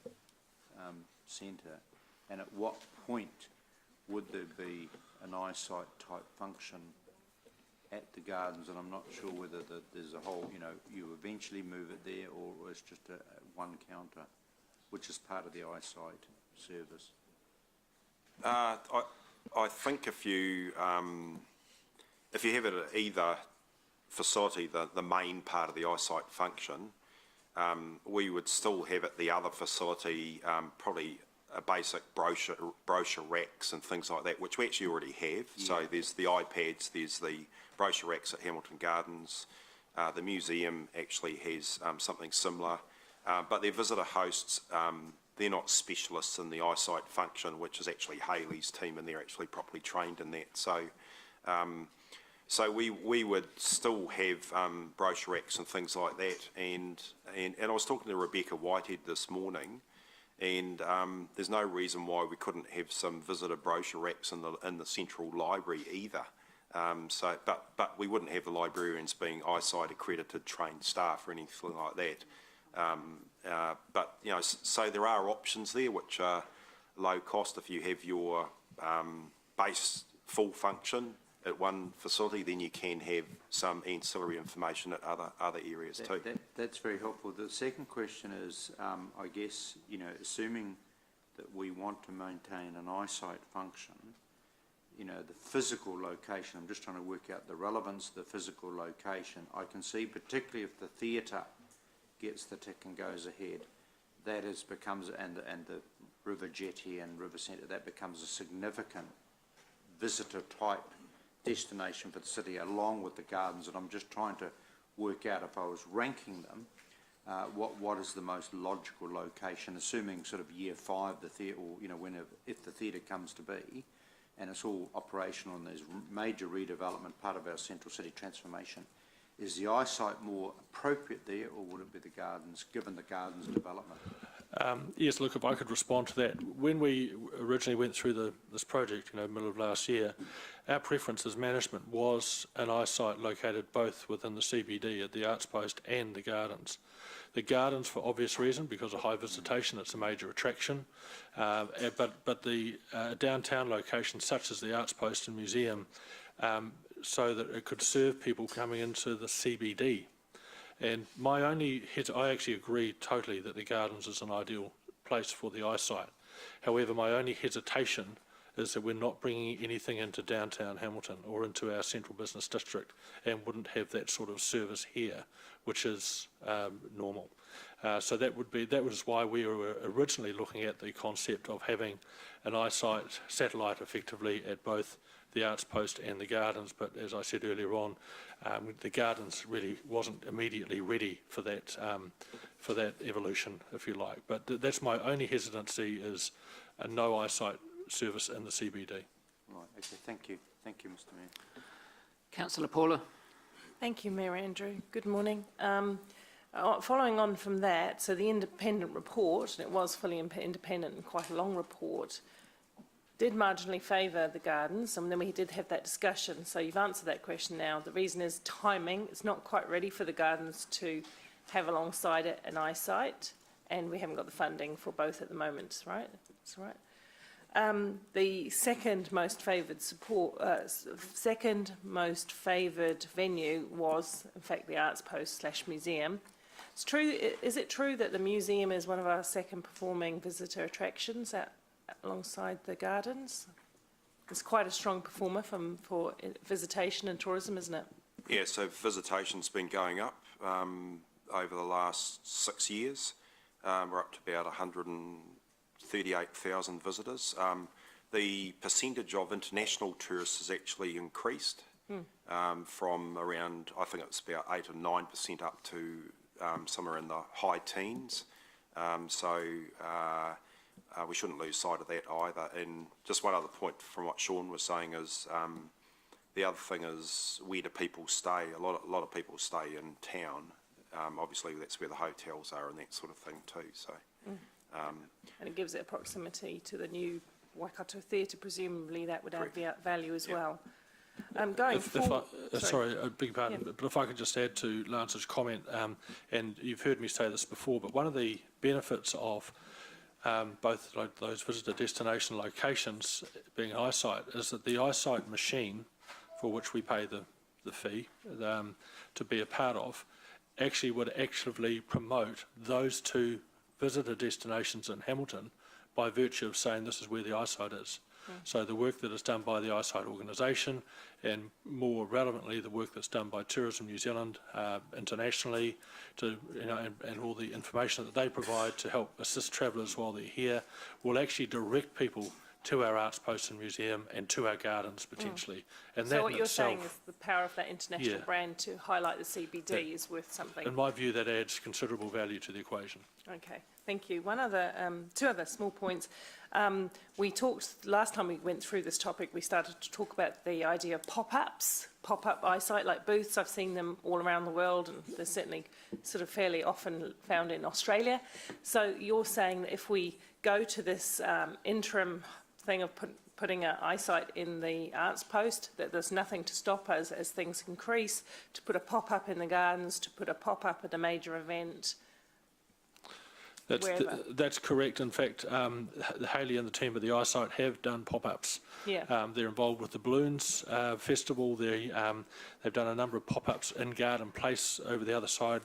centre, and at what point would there be an eyesight type function at the gardens? And I'm not sure whether there's a whole, you eventually move it there, or it's just a one counter, which is part of the eyesight service. I think if you have it at either facility, the main part of the eyesight function, we would still have at the other facility probably a basic brochure racks and things like that, which we actually already have. Yeah. So there's the iPads, there's the brochure racks at Hamilton Gardens. The museum actually has something similar, but their visitor hosts, they're not specialists in the eyesight function, which is actually Hayley's team, and they're actually properly trained in that. So, so we would still have brochure racks and things like that. And I was talking to Rebecca Whitehead this morning, and there's no reason why we couldn't have some visitor brochure racks in the central library either. But we wouldn't have the librarians being eyesight accredited trained staff or anything like that. But so there are options there which are low cost. If you have your base full function at one facility, then you can have some ancillary information at other areas too. That's very helpful. The second question is, I guess, assuming that we want to maintain an eyesight function, the physical location, I'm just trying to work out the relevance of the physical location. I can see, particularly if the theatre gets the tick and goes ahead, that becomes, and the river jetty and river centre, that becomes a significant visitor type destination for the city, along with the gardens. And I'm just trying to work out, if I was ranking them, what is the most logical location, assuming sort of year 5 the theatre, or if the theatre comes to be, and it's all operational and there's major redevelopment, part of our central city transformation. Is the eyesight more appropriate there, or would it be the gardens, given the gardens development? Yes, look, if I could respond to that. When we originally went through this project, middle of last year, our preference as management was an eyesight located both within the CBD at the Arts Post and the gardens. The gardens, for obvious reason, because of high visitation, it's a major attraction. But the downtown locations, such as the Arts Post and Museum, so that it could serve people coming into the CBD. And I actually agree totally that the gardens is an ideal place for the eyesight. However, my only hesitation is that we're not bringing anything into downtown Hamilton or into our central business district, and wouldn't have that sort of service here, which is normal. So that was why we were originally looking at the concept of having an eyesight satellite effectively at both the Arts Post and the Gardens, but as I said earlier on, the Gardens really wasn't immediately ready for that evolution, if you like. But that's my only hesitancy, is a no eyesight service in the CBD. Right, okay, thank you. Thank you, Mr Mayor. Councillor Paula. Thank you, Mayor Andrew. Good morning. Following on from that, so the independent report, and it was fully independent and quite a long report, did marginally favour the Gardens, and then we did have that discussion. So you've answered that question now. The reason is timing. It's not quite ready for the Gardens to have alongside it an eyesight, and we haven't got the funding for both at the moment, right? That's right. The second most favoured venue was, in fact, the Arts Post / museum. It's true. Is it true that the museum is one of our second performing visitor attractions alongside the Gardens? It's quite a strong performer for visitation and tourism, isn't it? Yeah, so visitation's been going up over the last 6 years. We're up to about 138,000 visitors. The percentage of international tourists has actually increased from around, I think it's about 8 or 9% up to somewhere in the high teens. We shouldn't lose sight of that either. And just one other point from what Sean was saying is the other thing is, where do people stay? A lot of people stay in town. Obviously, that's where the hotels are and that sort of thing too. So, and it gives it a proximity to the new Waikato Theatre. Presumably, that would add value as well. Going forward, sorry, I beg your pardon, but if I could just add to Lance's comment, and you've heard me say this before, but one of the benefits of both those visitor destination locations being eyesight is that the eyesight machine, for which we pay the fee to be a part of, actually would actively promote those two visitor destinations in Hamilton by virtue of saying this is where the eyesight is. So the work that is done by the eyesight organisation, and more relevantly the work that's done by Tourism New Zealand internationally, and all the information that they provide to help assist travellers while they're here, will actually direct people to our Arts Post and Museum and to our Gardens potentially. And so what you're saying is the power of that international brand to highlight the CBD is worth something. In my view, that adds considerable value to the equation. Okay, thank you. Two other small points. We talked, last time we went through this topic, we started to talk about the idea of pop-ups, pop-up eyesight like booths. I've seen them all around the world, and they're certainly sort of fairly often found in Australia. So you're saying that if we go to this interim thing of putting an eyesight in the Arts Post, that there's nothing to stop us as things increase to put a pop-up in the Gardens, to put a pop-up at a major event. That's correct. In fact, Hayley and the team at the eyesight have done pop-ups. Yeah. They're involved with the Balloons Festival. They've done a number of pop-ups in Garden Place over the other side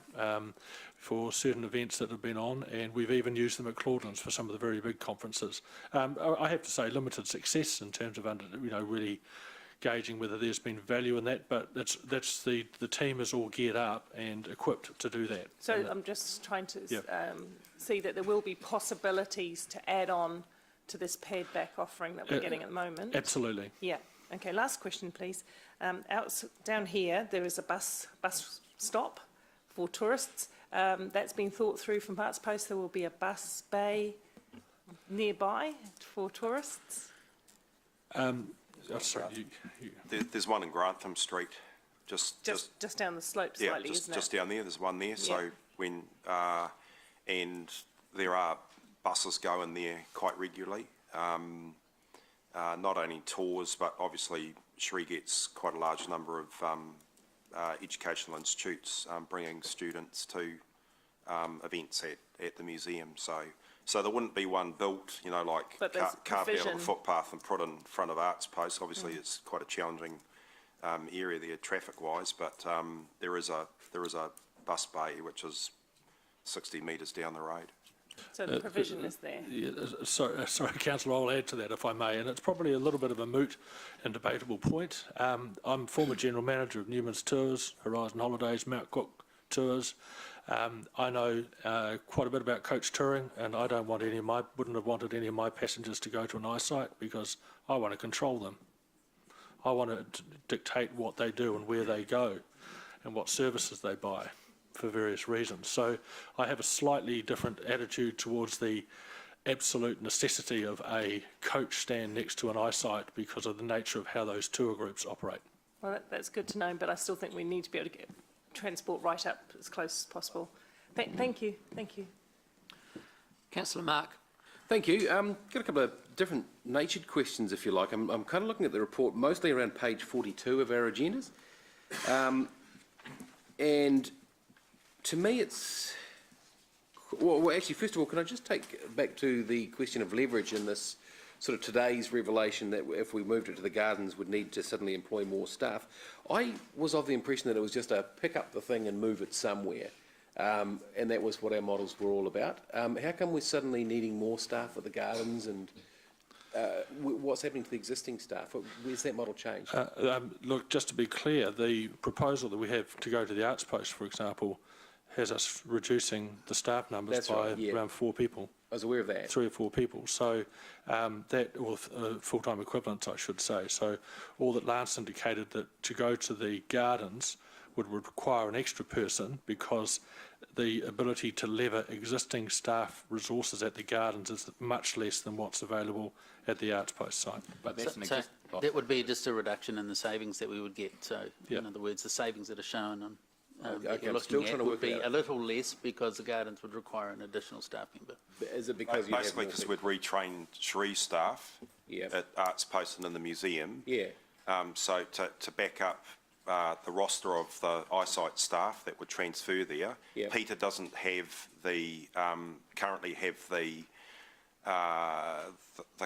for certain events that have been on, and we've even used them at Claudelands for some of the very big conferences. I have to say, limited success in terms of really gauging whether there's been value in that, but that's the team is all geared up and equipped to do that. So I'm just trying to see that there will be possibilities to add on to this pared back offering that we're getting at the moment. Absolutely. Yeah. Okay. Last question, please. Down here there is a bus stop for tourists. That's been thought through from Arts Post. There will be a bus bay nearby for tourists. Sorry, There's one in Grantham Street, just down the slope slightly, isn't it? Just down there. There's one there. So when and there are buses going there quite regularly. Not only tours, but obviously Sri gets quite a large number of educational institutes bringing students to events at the museum. So there wouldn't be one built, like carved out on the footpath and put in front of Arts Post. Obviously, it's quite a challenging area there, traffic-wise. But there is a bus bay which is 60 metres down the road. So the provision is there. Sorry, Councillor, I'll add to that if I may, and it's probably a little bit of a moot and debatable point. I'm former General Manager of Newman's Tours, Horizon Holidays, Mount Cook Tours. I know quite a bit about coach touring, and I wouldn't have wanted any of my passengers to go to an eyesight because I want to control them. I want to dictate what they do and where they go and what services they buy for various reasons. So I have a slightly different attitude towards the absolute necessity of a coach stand next to an eyesight because of the nature of how those tour groups operate. Well, that's good to know, but I still think we need to be able to get transport right up as close as possible. Thank you. Thank you. Councillor Mark. Thank you. Got a couple of different natured questions, if you like. I'm kind of looking at the report, mostly around page 42 of our agendas. And to me, it's... Well, actually, first of all, can I just take back to the question of leverage in this sort of today's revelation that if we moved it to the gardens, would need to suddenly employ more staff. I was of the impression that it was just a pick up the thing and move it somewhere. And that was what our models were all about. How come we're suddenly needing more staff at the gardens, and what's happening to the existing staff? Where's that model changed? Look, just to be clear, the proposal that we have to go to the Arts Post, for example, has us reducing the staff numbers by around 4 people. I was aware of that. 3 or 4 people. So or full-time equivalents, I should say. So all that Lance indicated that to go to the gardens would require an extra person because the ability to lever existing staff resources at the gardens is much less than what's available at the Arts Post site. But that's that would be just a reduction in the savings that we would get. So, in other words, the savings that are shown on that you're looking at would be a little less because the gardens would require an additional staff member. Is it because basically because we'd retrain Cherie staff at Arts Post and in the museum. Yeah. So to back up the roster of the eyesight staff that would transfer there, Peter doesn't have the currently have the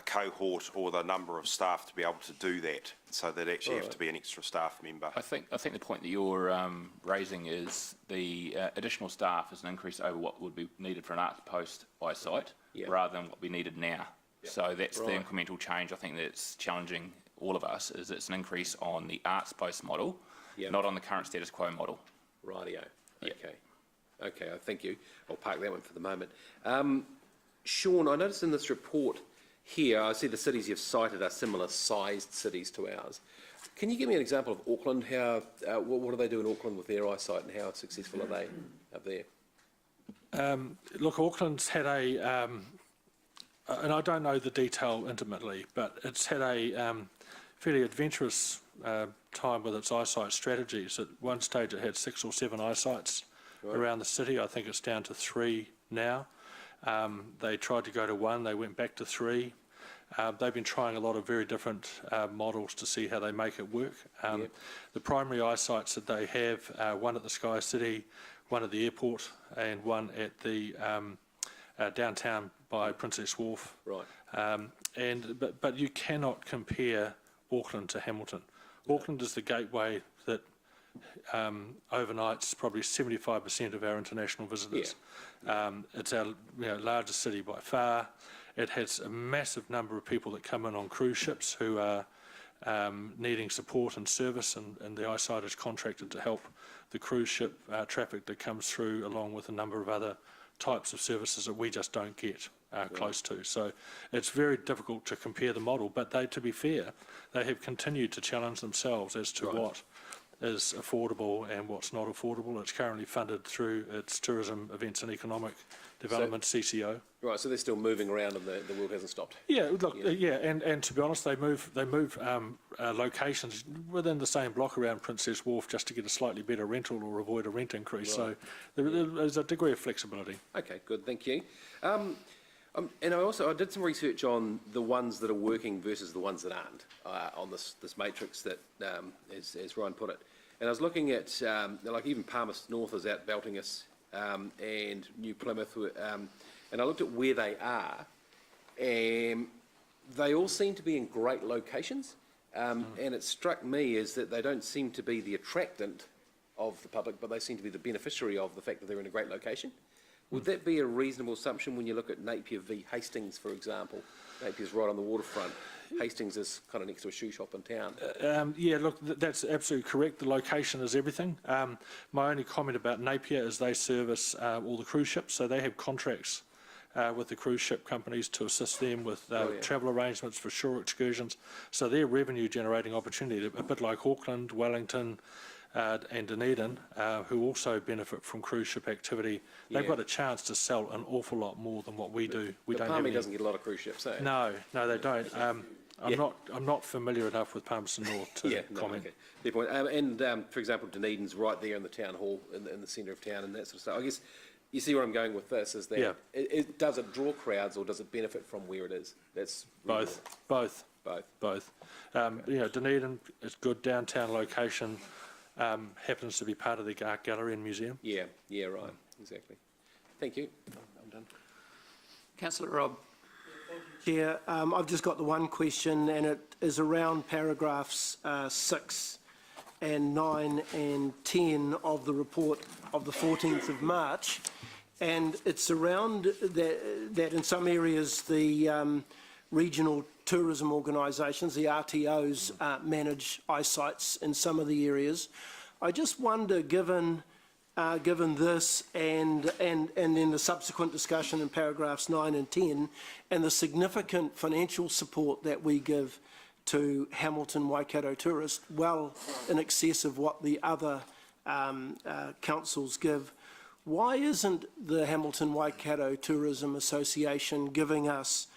cohort or the number of staff to be able to do that. So they'd actually have to be an extra staff member. I think the point that you're raising is the additional staff is an increase over what would be needed for an Arts Post eyesight rather than what we needed now. So that's the incremental change. I think that's challenging all of us. Is it's an increase on the Arts Post model, not on the current status quo model. Rightio. Okay, thank you. I'll park that one for the moment. Sean, I noticed in this report here, I see the cities you've cited are similar sized cities to ours. Can you give me an example of Auckland? How what do they do in Auckland with their eyesight, and how successful are they up there? Look, Auckland's had a, and I don't know the detail intimately, but it's had a fairly adventurous time with its eyesight strategies. At one stage it had 6 or 7 eyesights around the city. I think it's down to 3 now. They tried to go to 1, they went back to 3. They've been trying a lot of very different models to see how they make it work. The primary eyesights that they have, one at the Sky City, one at the airport, and one at the downtown by Princess Wharf. Right. But you cannot compare Auckland to Hamilton. Auckland is the gateway that overnights probably 75% of our international visitors. It's our largest city by far. It has a massive number of people that come in on cruise ships who are needing support and service, and the eyesight is contracted to help the cruise ship traffic that comes through, along with a number of other types of services that we just don't get close to. So it's very difficult to compare the model, but to be fair, they have continued to challenge themselves as to what is affordable and what's not affordable. It's currently funded through its Tourism, Events and Economic Development, CCO. Right, so they're still moving around and the wheel hasn't stopped. Yeah, look, and to be honest, they move locations within the same block around Princess Wharf just to get a slightly better rental or avoid a rent increase. So there's a degree of flexibility. Okay, good, thank you. And I did some research on the ones that are working versus the ones that aren't on this matrix that, as Ryan put it. And I was looking at, like even Palmerston North is out belting us, and New Plymouth, and I looked at where they are, and they all seem to be in great locations. And it struck me as that they don't seem to be the attractant of the public, but they seem to be the beneficiary of the fact that they're in a great location. Would that be a reasonable assumption when you look at Napier v Hastings, for example? Napier's right on the waterfront. Hastings is kind of next to a shoe shop in town. Yeah, look, that's absolutely correct. The location is everything. My only comment about Napier is they service all the cruise ships, so they have contracts with the cruise ship companies to assist them with travel arrangements for shore excursions. So they're revenue generating opportunity, a bit like Auckland, Wellington and Dunedin, who also benefit from cruise ship activity. They've got a chance to sell an awful lot more than what we do. We don't. Palmy doesn't get a lot of cruise ships, eh? No, they don't. I'm not familiar enough with Palmerston North to comment. Okay. Fair point. For example, Dunedin's right there in the town hall, in the centre of town, and that sort of stuff. I guess you see where I'm going with this is that does it draw crowds or does it benefit from where it is? That's both. Dunedin is good downtown location. Happens to be part of the art gallery and museum. Yeah, right, exactly. Thank you. I'm done. Councillor Robb. Chair, I've just got the one question, and it is around paragraphs 6 and 9 and 10 of the report of the 14th of March, and it's around that in some areas the regional tourism organisations, the RTOs, manage eyesights in some of the areas. I just wonder, given this and then the subsequent discussion in paragraphs 9 and 10, and the significant financial support that we give to Hamilton Waikato tourists, well in excess of what the other councils give, why isn't the Hamilton Waikato Tourism Association giving us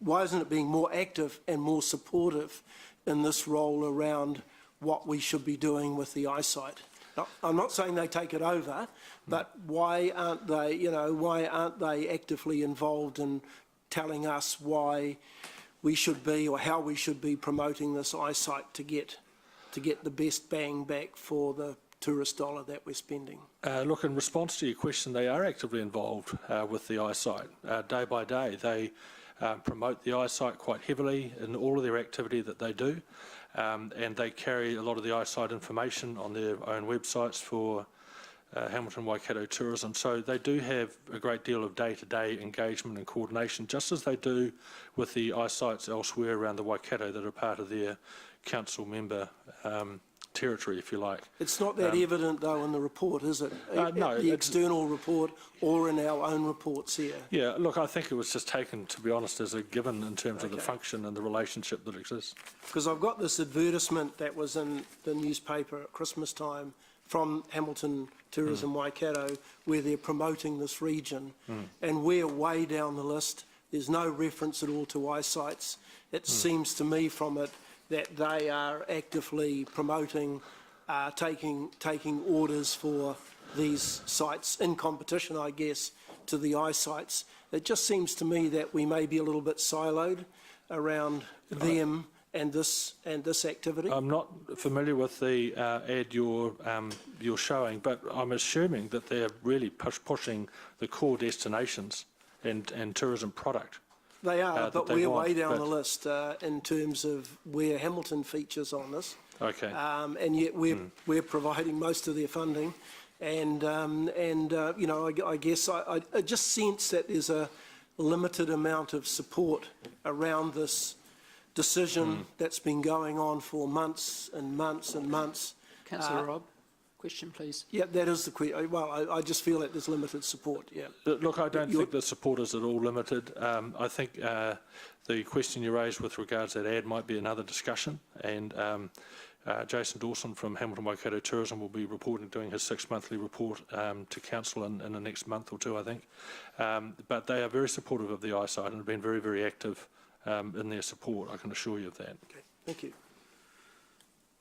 why isn't it being more active and more supportive in this role around what we should be doing with the eyesight? Now, I'm not saying they take it over, but why aren't they actively involved in telling us why we should be or how we should be promoting this eyesight to get the best bang back for the tourist dollar that we're spending? Look, in response to your question, they are actively involved with the eyesight. Day by day, they promote the eyesight quite heavily in all of their activity that they do, and they carry a lot of the eyesight information on their own websites for Hamilton Waikato Tourism. So they do have a great deal of day-to-day engagement and coordination, just as they do with the eyesights elsewhere around the Waikato that are part of their council member territory, if you like. It's not that evident, though, in the report, is it? No. The external report or in our own reports here? Yeah, look, I think it was just taken, to be honest, as a given in terms of the function and the relationship that exists. Because I've got this advertisement that was in the newspaper at Christmas time from Hamilton Tourism Waikato, where they're promoting this region, and we're way down the list. There's no reference at all to eyesights. It seems to me from it that they are actively promoting, taking orders for these sites in competition, I guess, to the eyesights. It just seems to me that we may be a little bit siloed around them and this activity. I'm not familiar with the ad you're showing, but I'm assuming that they're really pushing the core destinations and tourism product. They are, but we're way down the list in terms of where Hamilton features on this. Okay. And yet we're providing most of their funding, and I guess I just sense that there's a limited amount of support around this decision that's been going on for months and months and months. Councillor Robb, question, please. Yeah, that is the question. Well, I just feel that there's limited support, yeah. Look, I don't think the support is at all limited. I think the question you raised with regards to that ad might be another discussion, and Jason Dawson from Hamilton Waikato Tourism will be doing his 6-monthly report to Council in the next month or two, I think. But they are very supportive of the eyesight and have been very, very active in their support, I can assure you of that. Okay, thank you.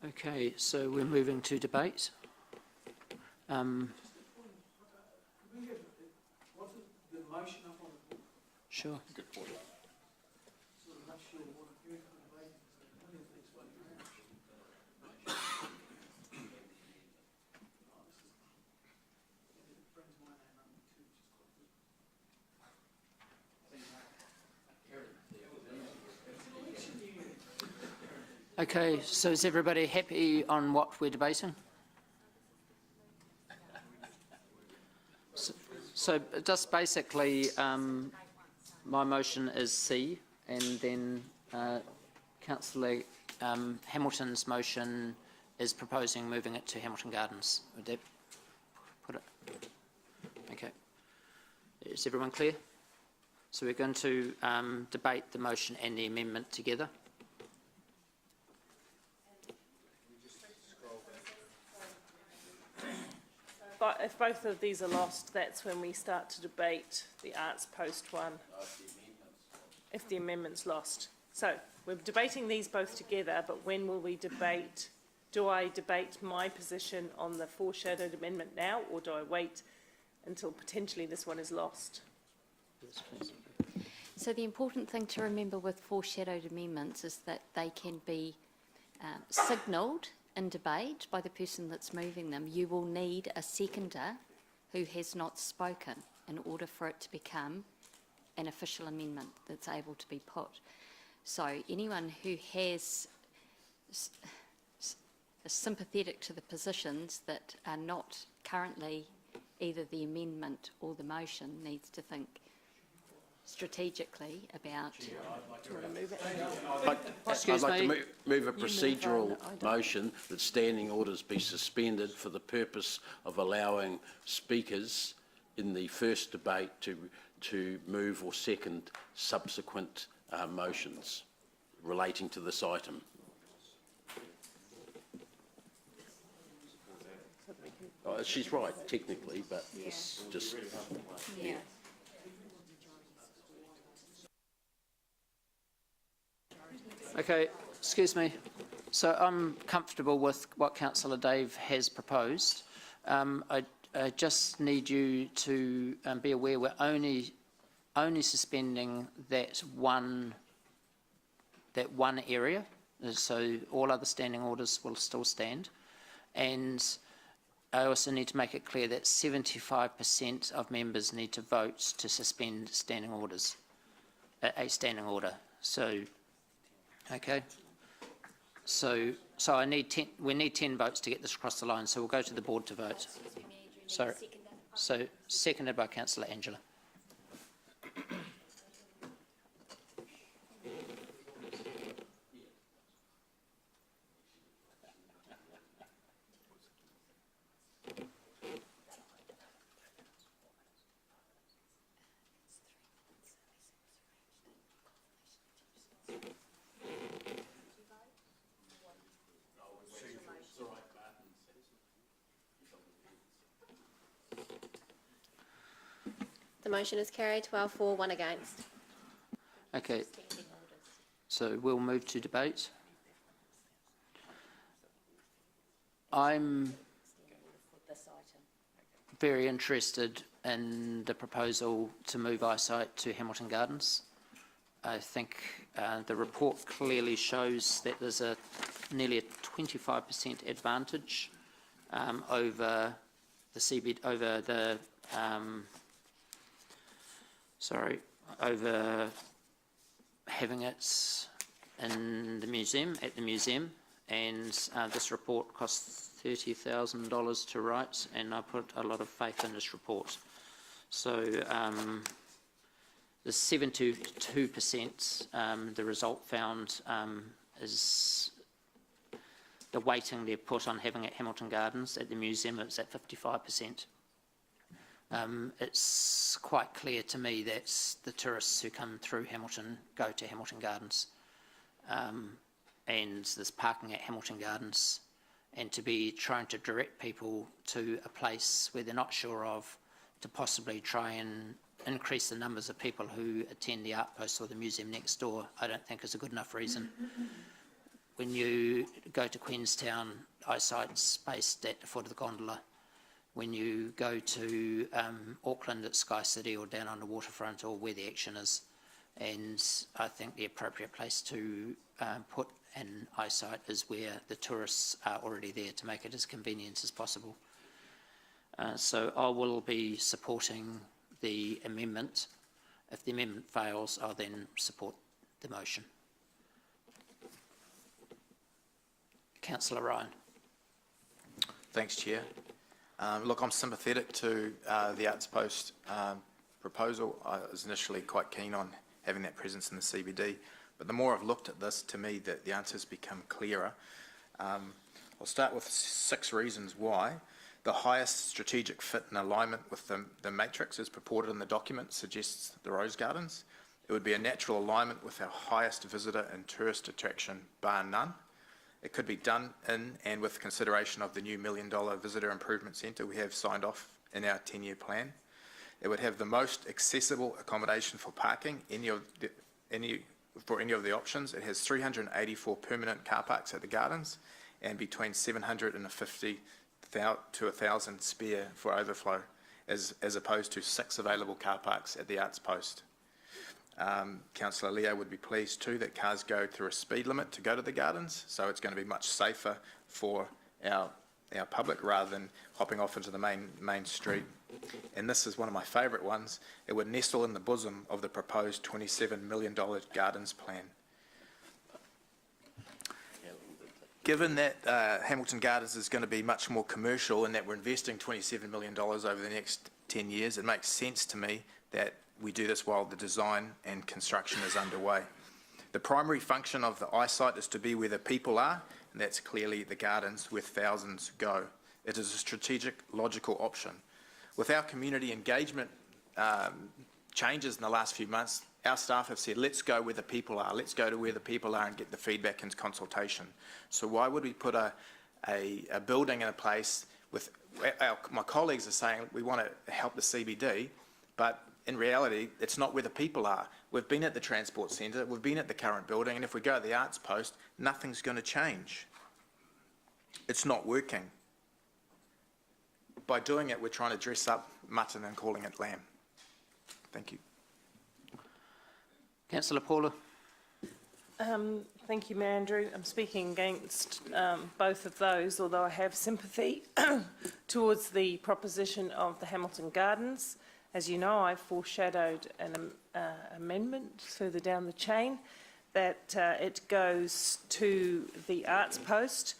Okay, so we're moving to debate. Sure. Good point. Okay, so is everybody happy on what we're debating? So just basically, my motion is C, and then Councillor Hamilton's motion is proposing moving it to Hamilton Gardens. Would that put it? Okay. Is everyone clear? So we're going to debate the motion and the amendment together. But if both of these are lost, that's when we start to debate the arts post one. If the amendment's lost. So we're debating these both together, but when will we debate? Do I debate my position on the foreshadowed amendment now, or do I wait until potentially this one is lost? Yes, please. So the important thing to remember with foreshadowed amendments is that they can be signalled in debate by the person that's moving them. You will need a seconder who has not spoken in order for it to become an official amendment that's able to be put. So anyone who has is sympathetic to the positions that are not currently either the amendment or the motion needs to think strategically about. Do you want to move it? Excuse I'd like me. to move a You move procedural on, I don't. motion that standing orders be suspended for the purpose of allowing speakers in the first debate to move or second subsequent motions relating to this item. She's right, technically, but it's just... Yeah. Okay, excuse me. So I'm comfortable with what Councillor Dave has proposed. I just need you to be aware we're only suspending that one area. So all other standing orders will still stand. And I also need to make it clear that 75% of members need to vote to suspend standing orders, a standing order. So, okay. So I need 10. We need 10 votes to get this across the line. So we'll go to the board to vote. Sorry. So seconded by Councillor Angela. The motion is carried, 12 for, 1 against. Okay. So we'll move to debate. I'm very interested in the proposal to move eyesight to Hamilton Gardens. I think the report clearly shows that there's nearly a 25% advantage over the CBD, over having it in the museum, at the museum, and this report costs $30,000 to write, and I put a lot of faith in this report. So the 72%, the result found is the weighting they've put on having it at Hamilton Gardens. At the museum, it's at 55%. It's quite clear to me that the tourists who come through Hamilton go to Hamilton Gardens, and there's parking at Hamilton Gardens, and to be trying to direct people to a place where they're not sure of, to possibly try and increase the numbers of people who attend the art post or the museum next door, I don't think is a good enough reason. When you go to Queenstown, eyesight's based at the foot of the gondola. When you go to Auckland at Sky City or down on the waterfront or where the action is. And I think the appropriate place to put an eyesight is where the tourists are already there, to make it as convenient as possible. So I will be supporting the amendment. If the amendment fails, I'll then support the motion. Councillor Ryan. Thanks, Chair. Look, I'm sympathetic to the Arts Post proposal. I was initially quite keen on having that presence in the CBD, but the more I've looked at this, to me, the answers become clearer. I'll start with 6 reasons why. The highest strategic fit and alignment with the matrix as purported in the document suggests the Rose Gardens. It would be a natural alignment with our highest visitor and tourist attraction, bar none. It could be done in and with consideration of the new $1 million visitor improvement centre we have signed off in our 10-year plan. It would have the most accessible accommodation for parking, for any of the options. It has 384 permanent car parks at the Gardens and between 750 to 1,000 spare for overflow, as opposed to 6 available car parks at the Arts Post. Councillor Leo would be pleased too that cars go through a speed limit to go to the Gardens, so it's going to be much safer for our public rather than hopping off into the main street. And this is one of my favourite ones. It would nestle in the bosom of the proposed $27 million Gardens plan. Given that Hamilton Gardens is going to be much more commercial and that we're investing $27 million over the next 10 years, it makes sense to me that we do this while the design and construction is underway. The primary function of the eyesight is to be where the people are, and that's clearly the Gardens where thousands go. It is a strategic, logical option. With our community engagement changes in the last few months, our staff have said, let's go where the people are. Let's go to where the people are and get the feedback and consultation. So why would we put a building in a place with, my colleagues are saying we want to help the CBD, but in reality, it's not where the people are. We've been at the transport centre, we've been at the current building, and if we go to the Arts Post, nothing's going to change. It's not working. By doing it, we're trying to dress up mutton and calling it lamb. Thank you. Councillor Paula. Thank you, Mayor Andrew. I'm speaking against both of those, although I have sympathy towards the proposition of the Hamilton Gardens. As you know, I foreshadowed an amendment further down the chain that it goes to the Arts Post,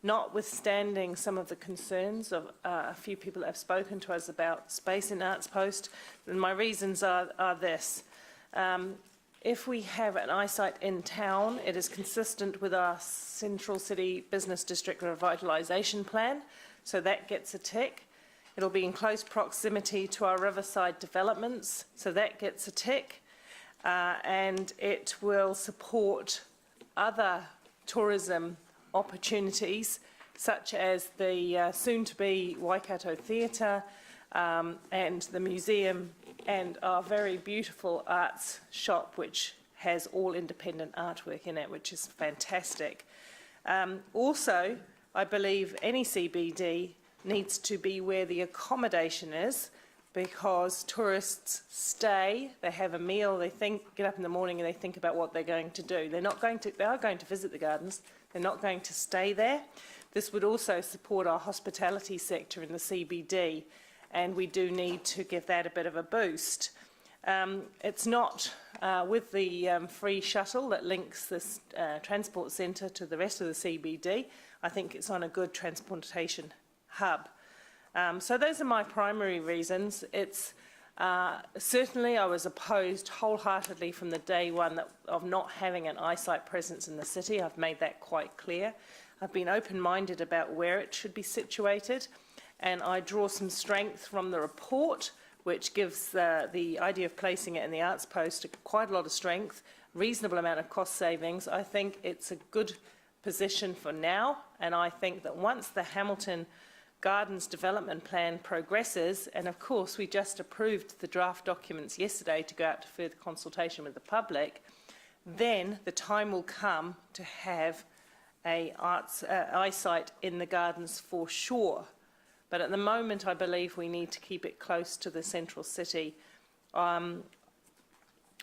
notwithstanding some of the concerns of a few people that have spoken to us about space in Arts Post. And my reasons are this. If we have an eyesight in town, it is consistent with our Central City Business District Revitalisation Plan, so that gets a tick. It'll be in close proximity to our riverside developments, so that gets a tick. And it will support other tourism opportunities, such as the soon-to-be Waikato Theatre and the museum and our very beautiful arts shop, which has all independent artwork in it, which is fantastic. Also, I believe any CBD needs to be where the accommodation is, because tourists stay, they have a meal, they get up in the morning and they think about what they're going to do. They are going to visit the Gardens, they're not going to stay there. This would also support our hospitality sector in the CBD, and we do need to give that a bit of a boost. It's not with the free shuttle that links this transport centre to the rest of the CBD. I think it's on a good transportation hub. So those are my primary reasons. It's certainly I was opposed wholeheartedly from the day one of not having an eyesight presence in the city. I've made that quite clear. I've been open-minded about where it should be situated, and I draw some strength from the report, which gives the idea of placing it in the Arts Post quite a lot of strength, reasonable amount of cost savings. I think it's a good position for now, and I think that once the Hamilton Gardens development plan progresses, and of course we just approved the draft documents yesterday to go out to further consultation with the public, then the time will come to have a eyesight in the Gardens for sure. But at the moment I believe we need to keep it close to the central city. The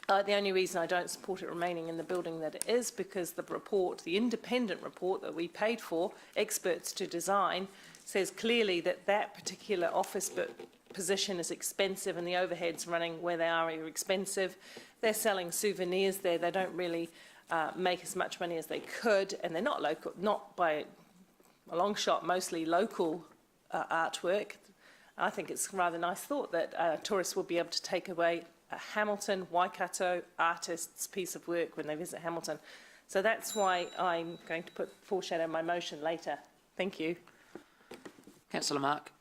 only reason I don't support it remaining in the building that it is because the report, the independent report that we paid for, experts to design, says clearly that that particular office position is expensive and the overheads running where they are expensive. They're selling souvenirs there. They don't really make as much money as they could, and they're not local, not by a long shot, mostly local artwork. I think it's a rather nice thought that tourists will be able to take away a Hamilton, Waikato artist's piece of work when they visit Hamilton. So that's why I'm going to foreshadow my motion later. Thank you. Councillor Mark.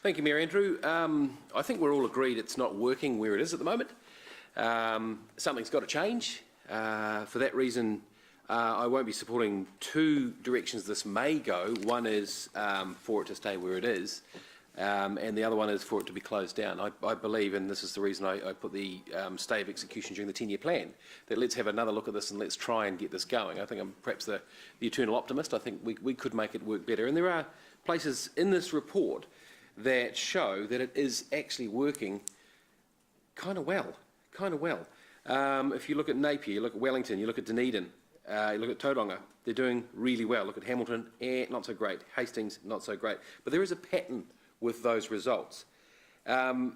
Thank you, Mayor Andrew. I think we're all agreed it's not working where it is at the moment. Something's got to change. For that reason, I won't be supporting two directions this may go. One is for it to stay where it is, and the other one is for it to be closed down. I believe, and this is the reason I put the stay of execution during the 10-year plan, that let's have another look at this and let's try and get this going. I think I'm perhaps the eternal optimist. I think we could make it work better. And there are places in this report that show that it is actually working kind of well. If you look at Napier, you look at Wellington, you look at Dunedin, you look at Tauranga, they're doing really well. Look at Hamilton, not so great. Hastings, not so great. But there is a pattern with those results. And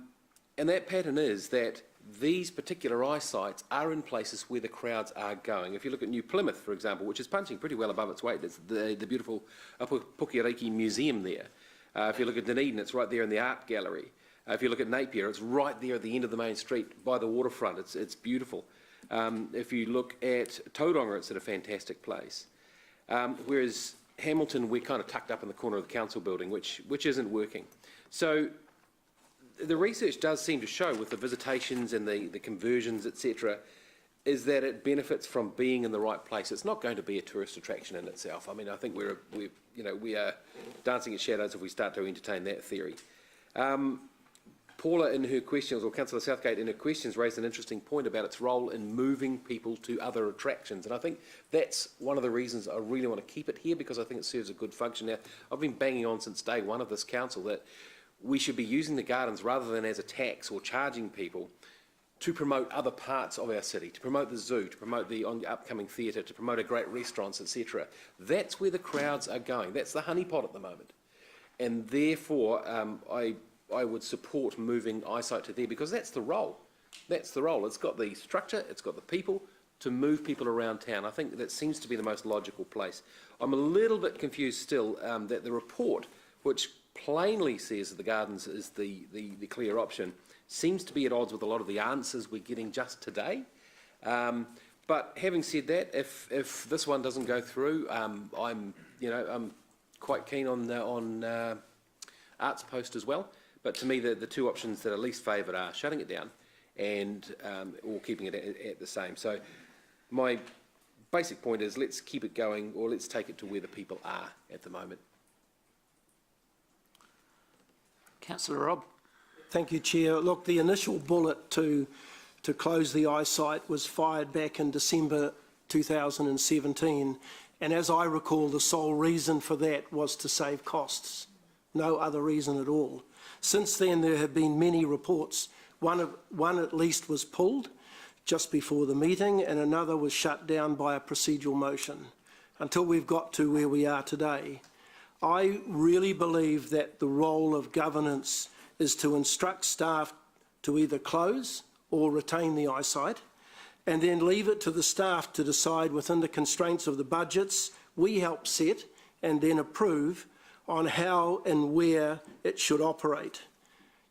that pattern is that these particular eyesights are in places where the crowds are going. If you look at New Plymouth, for example, which is punching pretty well above its weight, it's the beautiful Pukeariki Museum there. If you look at Dunedin, it's right there in the art gallery. If you look at Napier, it's right there at the end of the main street by the waterfront. It's beautiful. If you look at Tauranga, it's at a fantastic place. Whereas Hamilton, we're kind of tucked up in the corner of the council building, which isn't working. So the research does seem to show with the visitations and the conversions, etc., is that it benefits from being in the right place. It's not going to be a tourist attraction in itself. I mean, I think we are dancing in shadows if we start to entertain that theory. Paula, in her questions, or Councillor Southgate in her questions, raised an interesting point about its role in moving people to other attractions. And I think that's one of the reasons I really want to keep it here, because I think it serves a good function. Now, I've been banging on since day one of this council that we should be using the gardens rather than as a tax or charging people to promote other parts of our city, to promote the zoo, to promote the upcoming theatre, to promote a great restaurants, etc. That's where the crowds are going. That's the honeypot at the moment. And therefore, I would support moving eyesight to there, because that's the role. That's the role. It's got the structure, it's got the people to move people around town. I think that seems to be the most logical place. I'm a little bit confused still that the report, which plainly says that the gardens is the clear option, seems to be at odds with a lot of the answers we're getting just today. But having said that, if this one doesn't go through, I'm quite keen on Arts Post as well. But to me, the two options that are least favoured are shutting it down and or keeping it at the same. So my basic point is let's keep it going, or let's take it to where the people are at the moment. Councillor Robb. Thank you, Chair. Look, the initial bullet to close the eyesight was fired back in December 2017, and as I recall, the sole reason for that was to save costs. No other reason at all. Since then, there have been many reports. One at least was pulled just before the meeting, and another was shut down by a procedural motion until we've got to where we are today. I really believe that the role of governance is to instruct staff to either close or retain the eyesight, and then leave it to the staff to decide within the constraints of the budgets we help set and then approve on how and where it should operate.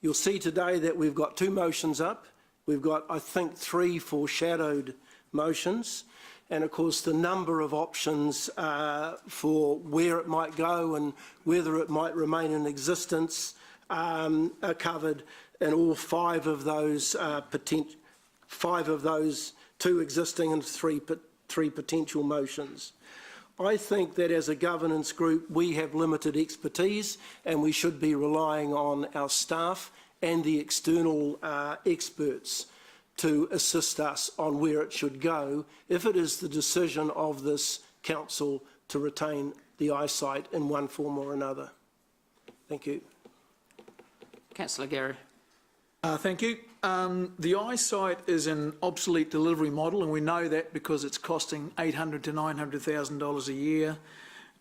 You'll see today that we've got two motions up. We've got, I think, 3 foreshadowed motions. And of course, the number of options for where it might go and whether it might remain in existence are covered in all 5 of those, 5 of those, 2 existing and 3 potential motions. I think that as a governance group, we have limited expertise, and we should be relying on our staff and the external experts to assist us on where it should go if it is the decision of this council to retain the eyesight in one form or another. Thank you. Councillor Gary. Thank you. The eyesight is an obsolete delivery model, and we know that because it's costing $800,000 to $900,000 a year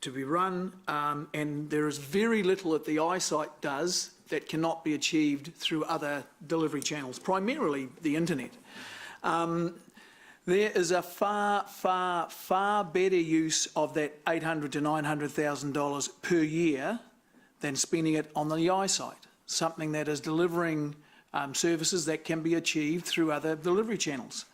to be run, and there is very little that the eyesight does that cannot be achieved through other delivery channels, primarily the internet. There is a far, far, far better use of that $800,000 to $900,000 per year than spending it on the eyesight, something that is delivering services that can be achieved through other delivery channels.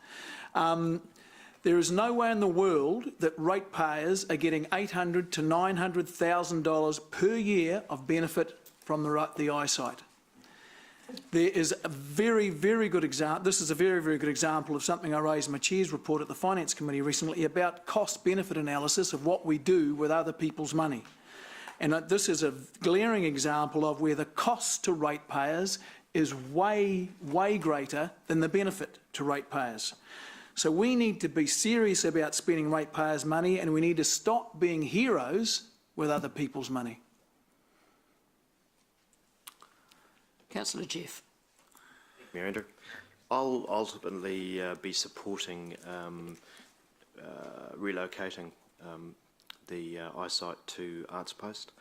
There is no way in the world that ratepayers are getting $800,000 to $900,000 per year of benefit from the eyesight. There is a very, very good example. This is a very, very good example of something I raised in my chair's report at the Finance Committee recently about cost-benefit analysis of what we do with other people's money. And this is a glaring example of where the cost to ratepayers is way, way greater than the benefit to ratepayers. So we need to be serious about spending ratepayers' money, and we need to stop being heroes with other people's money. Councillor Jeff. Mayor Andrew, I'll ultimately be supporting relocating the eyesight to Arts Post.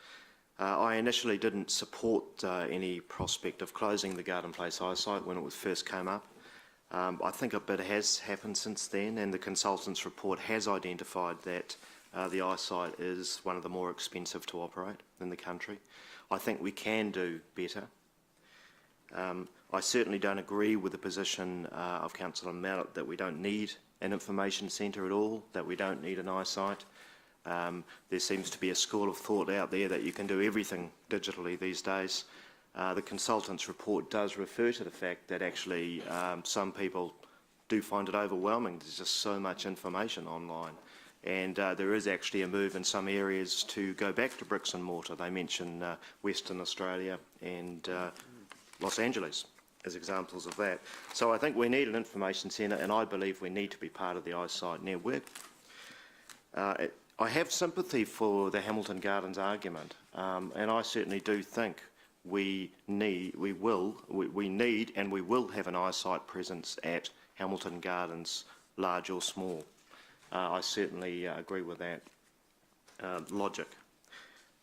I initially didn't support any prospect of closing the Garden Place eyesight when it first came up. I think a bit has happened since then, and the consultant's report has identified that the eyesight is one of the more expensive to operate in the country. I think we can do better. I certainly don't agree with the position of Councillor Mallett that we don't need an information centre at all, that we don't need an eyesight. There seems to be a school of thought out there that you can do everything digitally these days. The consultant's report does refer to the fact that actually some people do find it overwhelming. There's just so much information online. And there is actually a move in some areas to go back to bricks and mortar. They mention Western Australia and Los Angeles as examples of that. So I think we need an information centre, and I believe we need to be part of the eyesight network. I have sympathy for the Hamilton Gardens argument, and I certainly do think we need and we will have an eyesight presence at Hamilton Gardens, large or small. I certainly agree with that logic.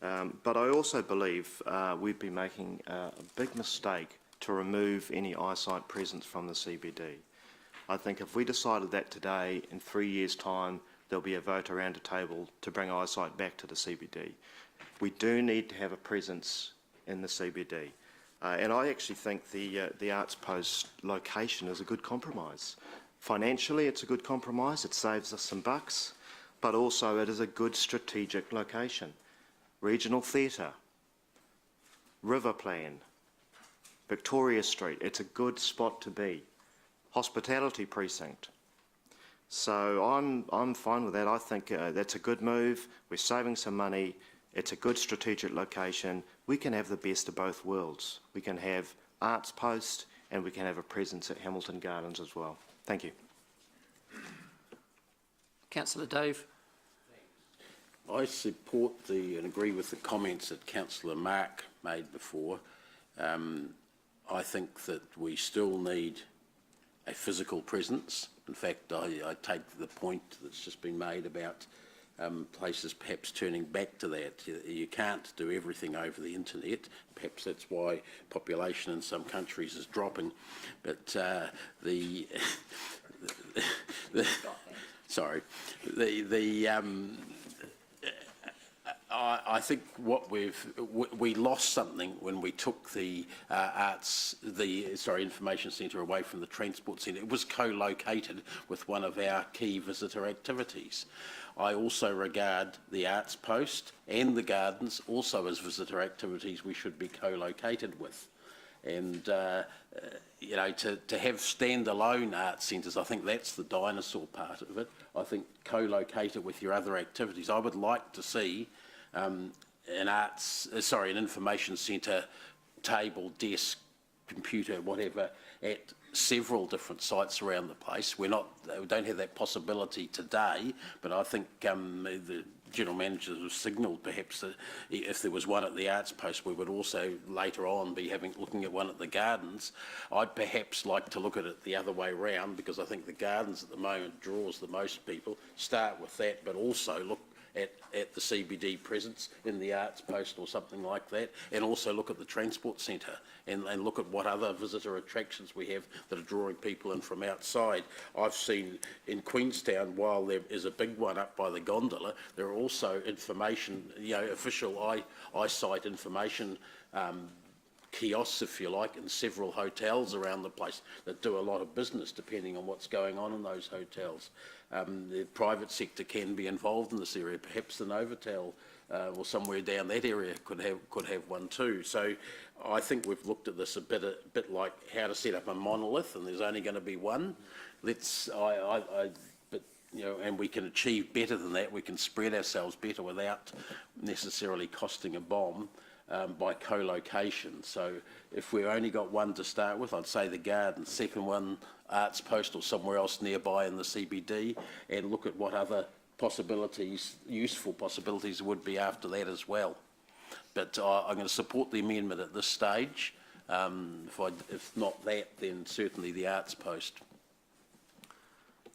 But I also believe we'd be making a big mistake to remove any eyesight presence from the CBD. I think if we decided that today, in 3 years' time, there'll be a vote around a table to bring eyesight back to the CBD. We do need to have a presence in the CBD. And I actually think the Arts Post location is a good compromise. Financially, it's a good compromise. It saves us some bucks, but also it is a good strategic location. Regional Theatre, River Plan, Victoria Street, it's a good spot to be. Hospitality Precinct. So I'm fine with that. I think that's a good move. We're saving some money. It's a good strategic location. We can have the best of both worlds. We can have Arts Post and we can have a presence at Hamilton Gardens as well. Thank you. Councillor Dave. I support and agree with the comments that Councillor Mark made before. I think that we still need a physical presence. In fact, I take the point that's just been made about places perhaps turning back to that. You can't do everything over the internet. Perhaps that's why population in some countries is dropping. But I think what we lost something when we took the information centre away from the transport centre. It was co-located with one of our key visitor activities. I also regard the Arts Post and the Gardens also as visitor activities we should be co-located with. And you know, to have standalone arts centres, I think that's the dinosaur part of it. I think co-located with your other activities. I would like to see an information centre, table, desk, computer, whatever, at several different sites around the place. We don't have that possibility today, but I think the general managers have signalled perhaps that if there was one at the Arts Post, we would also later on be looking at one at the Gardens. I'd perhaps like to look at it the other way round, because I think the Gardens at the moment draws the most people. Start with that, but also look at the CBD presence in the Arts Post or something like that, and also look at the transport centre and look at what other visitor attractions we have that are drawing people in from outside. I've seen in Queenstown, while there is a big one up by the gondola, there are also information, official eyesight information kiosks, if you like, in several hotels around the place that do a lot of business depending on what's going on in those hotels. The private sector can be involved in this area. Perhaps the Novotel or somewhere down that area could have one too. So I think we've looked at this a bit like how to set up a monolith, and there's only going to be one. And we can achieve better than that. We can spread ourselves better without necessarily costing a bomb. By co-location. So if we've only got one to start with, I'd say the Garden, second one Arts Post or somewhere else nearby in the CBD, and look at what other possibilities, useful possibilities would be after that as well. But I'm going to support the amendment at this stage. If not that, then certainly the Arts Post.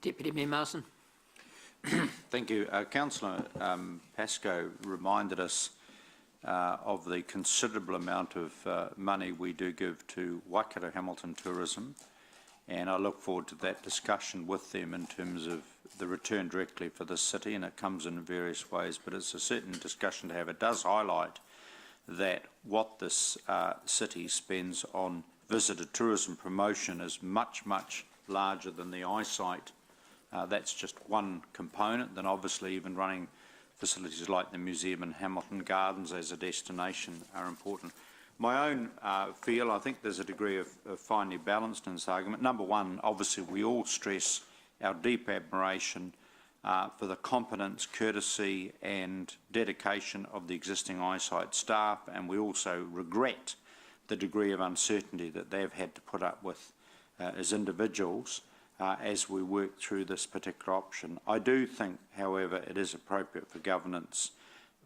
Deputy Mayor Marsden. Thank you. Councillor Pascoe reminded us of the considerable amount of money we do give to Waikato Hamilton Tourism, and I look forward to that discussion with them in terms of the return directly for the city, and it comes in various ways, but it's a certain discussion to have. It does highlight that what this city spends on visitor tourism promotion is much, much larger than the eyesight. That's just one component. Then obviously even running facilities like the museum and Hamilton Gardens as a destination are important. My own feel, I think there's a degree of finely balanced in this argument. Number one, obviously we all stress our deep admiration for the competence, courtesy and dedication of the existing eyesight staff, and we also regret the degree of uncertainty that they've had to put up with as individuals as we work through this particular option. I do think, however, it is appropriate for governance,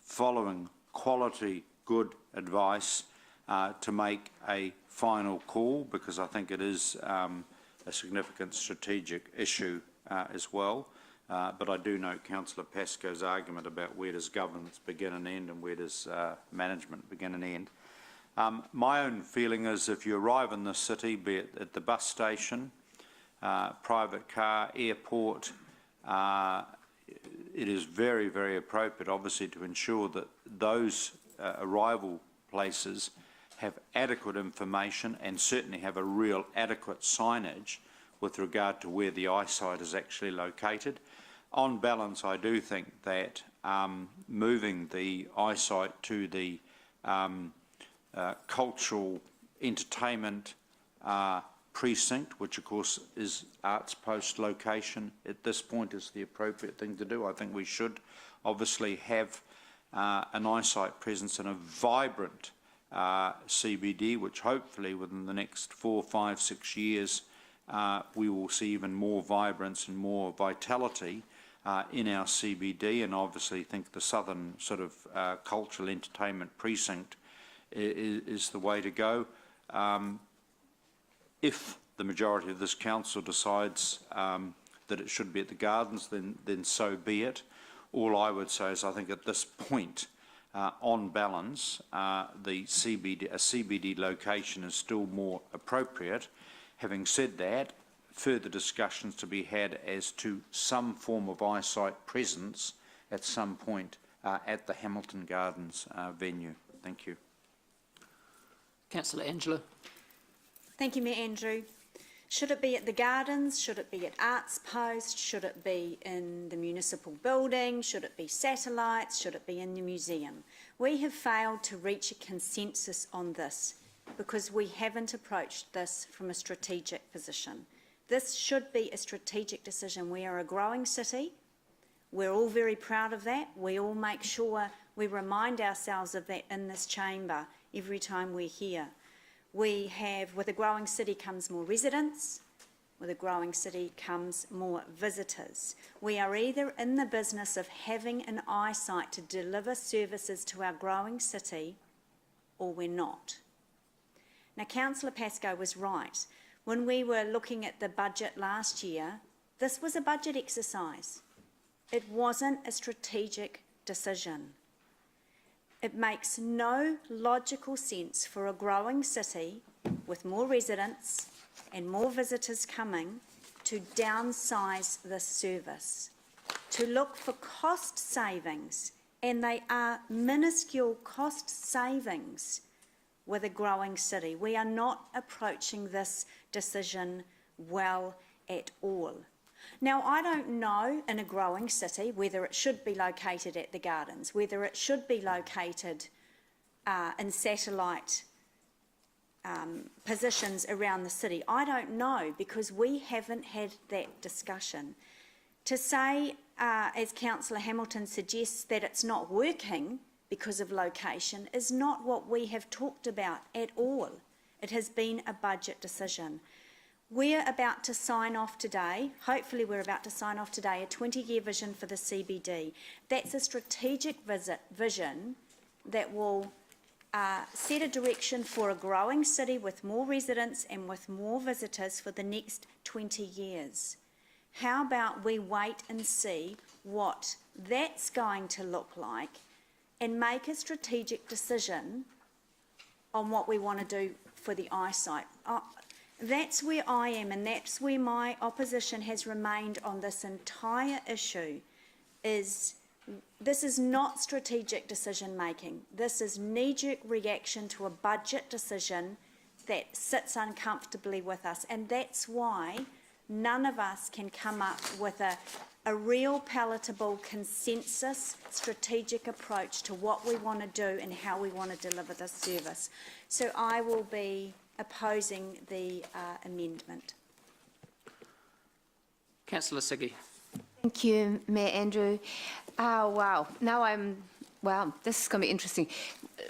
following quality, good advice, to make a final call, because I think it is a significant strategic issue as well. But I do note Councillor Pascoe's argument about where does governance begin and end and where does management begin and end. My own feeling is if you arrive in this city, be it at the bus station, private car, airport, it is very, very appropriate, obviously, to ensure that those arrival places have adequate information and certainly have a real adequate signage with regard to where the eyesight is actually located. On balance, I do think that moving the eyesight to the cultural entertainment precinct, which of course is Arts Post location at this point, is the appropriate thing to do. I think we should obviously have an eyesight presence in a vibrant CBD, which hopefully within the next 4, 5, 6 years we will see even more vibrance and more vitality in our CBD, and obviously think the southern sort of cultural entertainment precinct is the way to go. If the majority of this council decides that it should be at the Gardens, then so be it. All I would say is I think at this point, on balance, a CBD location is still more appropriate. Having said that, further discussions to be had as to some form of eyesight presence at some point at the Hamilton Gardens venue. Thank you. Councillor Angela. Thank you, Mayor Andrew. Should it be at the Gardens? Should it be at Arts Post? Should it be in the municipal building? Should it be satellites? Should it be in the museum? We have failed to reach a consensus on this because we haven't approached this from a strategic position. This should be a strategic decision. We are a growing city. We're all very proud of that. We all make sure we remind ourselves of that in this chamber every time we're here. We have, with a growing city comes more residents, with a growing city comes more visitors. We are either in the business of having an eyesight to deliver services to our growing city, or we're not. Now, Councillor Pascoe was right. When we were looking at the budget last year, this was a budget exercise. It wasn't a strategic decision. It makes no logical sense for a growing city with more residents and more visitors coming to downsize this service, to look for cost savings, and they are minuscule cost savings with a growing city. We are not approaching this decision well at all. Now, I don't know in a growing city whether it should be located at the Gardens, whether it should be located in satellite positions around the city. I don't know, because we haven't had that discussion. To say, as Councillor Hamilton suggests, that it's not working because of location is not what we have talked about at all. It has been a budget decision. We're about to sign off today, hopefully we're about to sign off today, a 20-year vision for the CBD. That's a strategic vision that will set a direction for a growing city with more residents and with more visitors for the next 20 years. How about we wait and see what that's going to look like and make a strategic decision on what we want to do for the eyesight. That's where I am, and that's where my opposition has remained on this entire issue, is this is not strategic decision making. This is knee-jerk reaction to a budget decision that sits uncomfortably with us, and that's why none of us can come up with a real palatable consensus strategic approach to what we want to do and how we want to deliver this service. So I will be opposing the amendment. Councillor Siggy. Thank you, Mayor Andrew. Oh, wow. Wow, this is going to be interesting.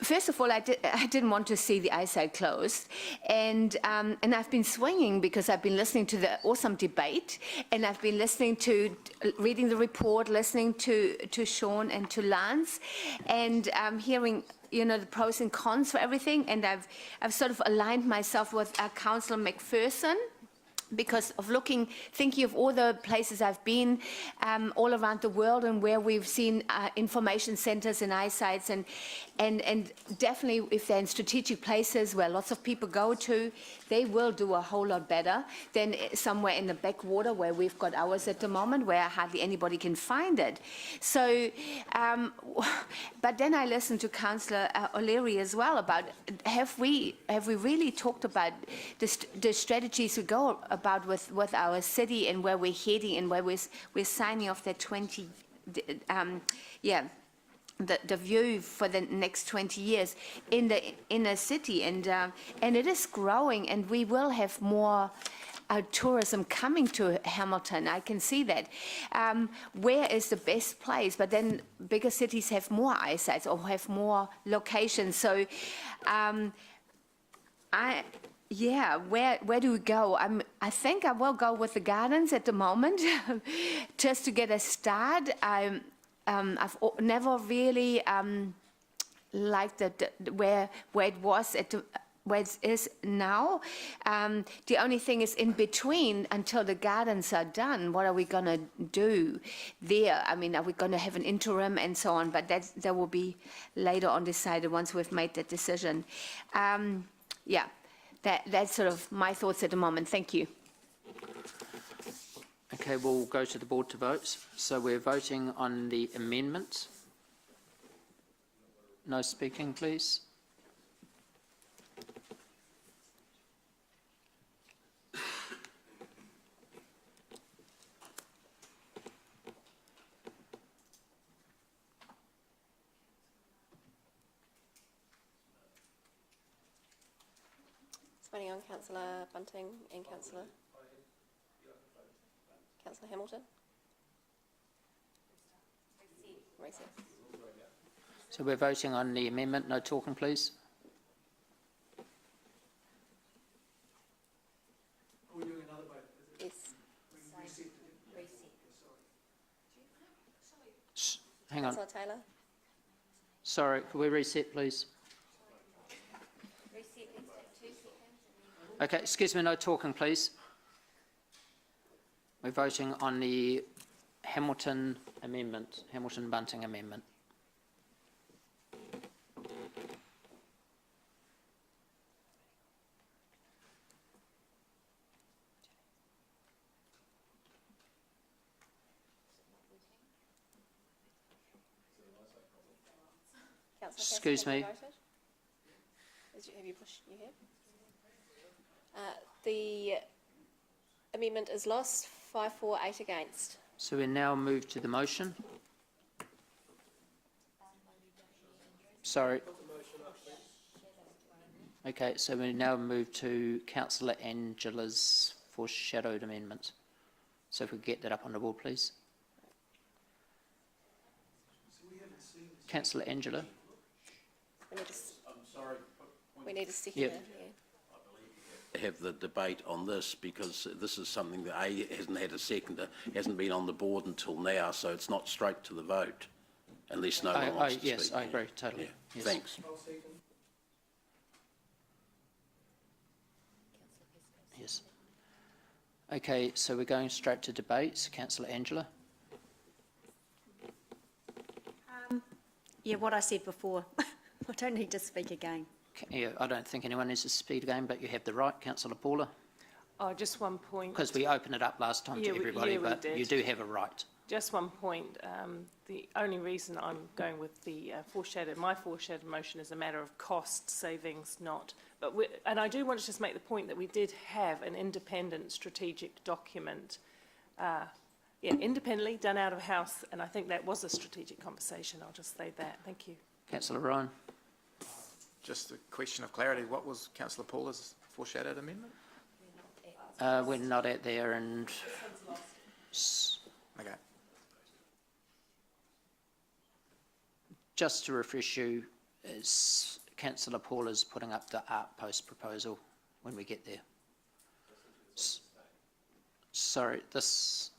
First of all, I didn't want to see the eyesight closed, and I've been swinging because I've been listening to the awesome debate, and I've been reading the report, listening to Sean and to Lance, and hearing the pros and cons for everything, and I've sort of aligned myself with Councillor McPherson, because of thinking of all the places I've been all around the world and where we've seen information centres and eyesights, and definitely if they're in strategic places where lots of people go to, they will do a whole lot better than somewhere in the backwater where we've got ours at the moment, where hardly anybody can find it. So, but then I listened to Councillor O'Leary as well about have we really talked about the strategies we go about with our city and where we're heading and where we're signing off that 20, the view for the next 20 years in the inner city, and it is growing, and we will have more tourism coming to Hamilton. I can see that. Where is the best place? But then bigger cities have more eyesight or have more locations. So where do we go? I think I will go with the Gardens at the moment, just to get a start. I've never really liked where it was where it is now. The only thing is in between, until the Gardens are done, what are we going to do there? I mean, are we going to have an interim and so on? But that will be later on decided once we've made that decision. That's sort of my thoughts at the moment. Thank you. Okay, we'll go to the board to vote. So we're voting on the amendment. No speaking, please. Voting on Councillor Bunting and Councillor Hamilton. Recess. So we're voting on the amendment. No talking, please. Are we doing another vote? Yes. Hang on. Councillor Taylor. Sorry, could we reset, please? Okay, excuse me, no talking, please. We're voting on the Hamilton amendment, Hamilton-Bunting amendment. Excuse me. Have you pushed? You have. The amendment is lost. 5-4-8 against. So we now move to the motion. Sorry. Okay, so we now move to Councillor Angela's foreshadowed amendment. So if we get that up on the board, please. Councillor Angela. We need a second. Yep. Yeah. Have the debate on this, because this is something that hasn't had a seconder, hasn't been on the board until now, so it's not straight to the vote, unless no one wants to Yes, speak. I agree, totally. Yeah. Yes. Thanks. Yes. Okay, so we're going straight to debate. Councillor Angela. Yeah, what I said before. I don't need to speak again. Yeah, I don't think anyone needs to speak again, but you have the right. Councillor Paula. Oh, just one point. Because we opened it up last time to everybody, but did. you do have a right. Just one point. The only reason I'm going with the my foreshadowed motion is a matter of cost savings, not. But and I do want to just make the point that we did have an independent strategic document, independently done out of house, and I think that was a strategic conversation. I'll just say that. Thank you. Councillor Ryan. Just a question of clarity, what was Councillor Paula's foreshadowed amendment? We're not at there, and Okay. just to refresh you, is Councillor Paula's putting up the art post proposal when we get there. Sorry, this.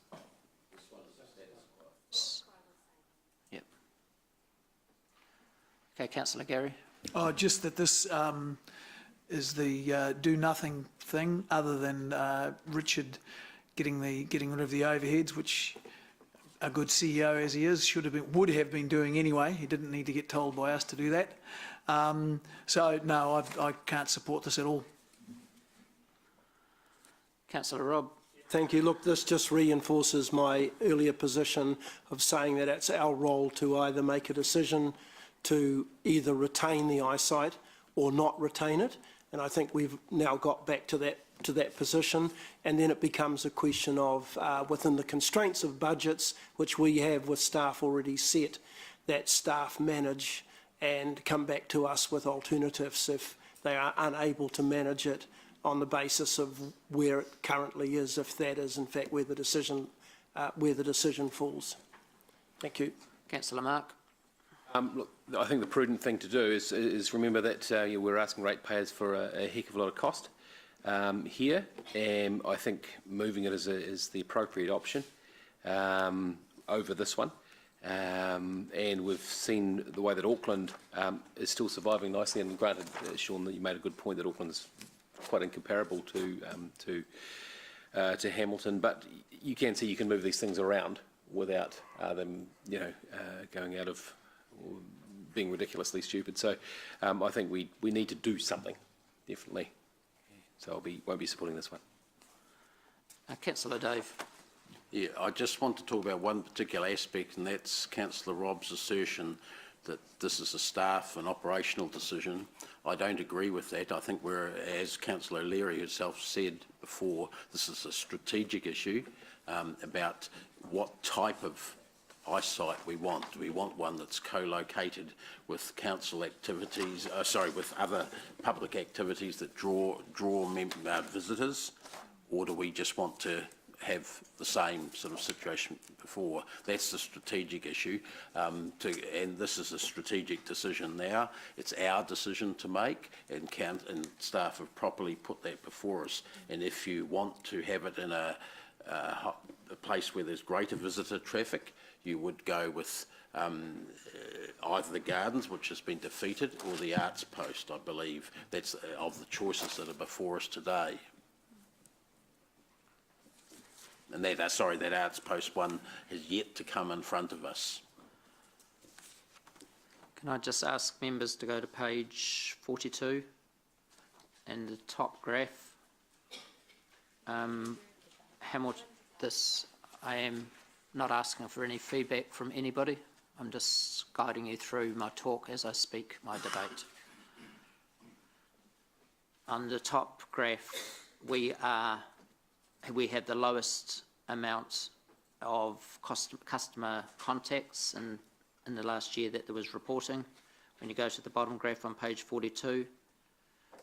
Yep. Okay, Councillor Gary. Oh, just that this is the do nothing thing, other than Richard getting rid of the overheads, which a good CEO as he is would have been doing anyway. He didn't need to get told by us to do that. So no, I can't support this at all. Councillor Robb. Thank you. Look, this just reinforces my earlier position of saying that it's our role to either make a decision to either retain the eyesight or not retain it. And I think we've now got back to that position, and then it becomes a question of, within the constraints of budgets, which we have with staff already set, that staff manage and come back to us with alternatives if they are unable to manage it on the basis of where it currently is, if that is in fact where the decision falls. Thank you. Councillor Mark. Look, I think the prudent thing to do is remember that we're asking ratepayers for a heck of a lot of cost here. I think moving it is the appropriate option over this one. And we've seen the way that Auckland is still surviving nicely. And granted, Sean, that you made a good point that Auckland's quite incomparable to Hamilton, but you can see you can move these things around without them, going out of being ridiculously stupid. So I think we need to do something, definitely. So won't be supporting this one. Councillor Dave. Yeah, I just want to talk about one particular aspect, and that's Councillor Robb's assertion that this is a staff and operational decision. I don't agree with that. I think as Councillor O'Leary herself said before, this is a strategic issue about what type of eyesight we want. Do we want one that's co-located with council activities, with other public activities that draw visitors, or do we just want to have the same sort of situation before? That's the strategic issue, and this is a strategic decision now. It's our decision to make, and staff have properly put that before us. And if you want to have it in a place where there's greater visitor traffic, you would go with either the gardens, which has been defeated, or the arts post, I believe. That's of the choices that are before us today. And that arts post one has yet to come in front of us. Can I just ask members to go to page 42 and the top graph? Hamilton, I am not asking for any feedback from anybody. I'm just guiding you through my talk as I speak my debate. On the top graph, we have the lowest amount of customer contacts in the last year that there was reporting. When you go to the bottom graph on page 42,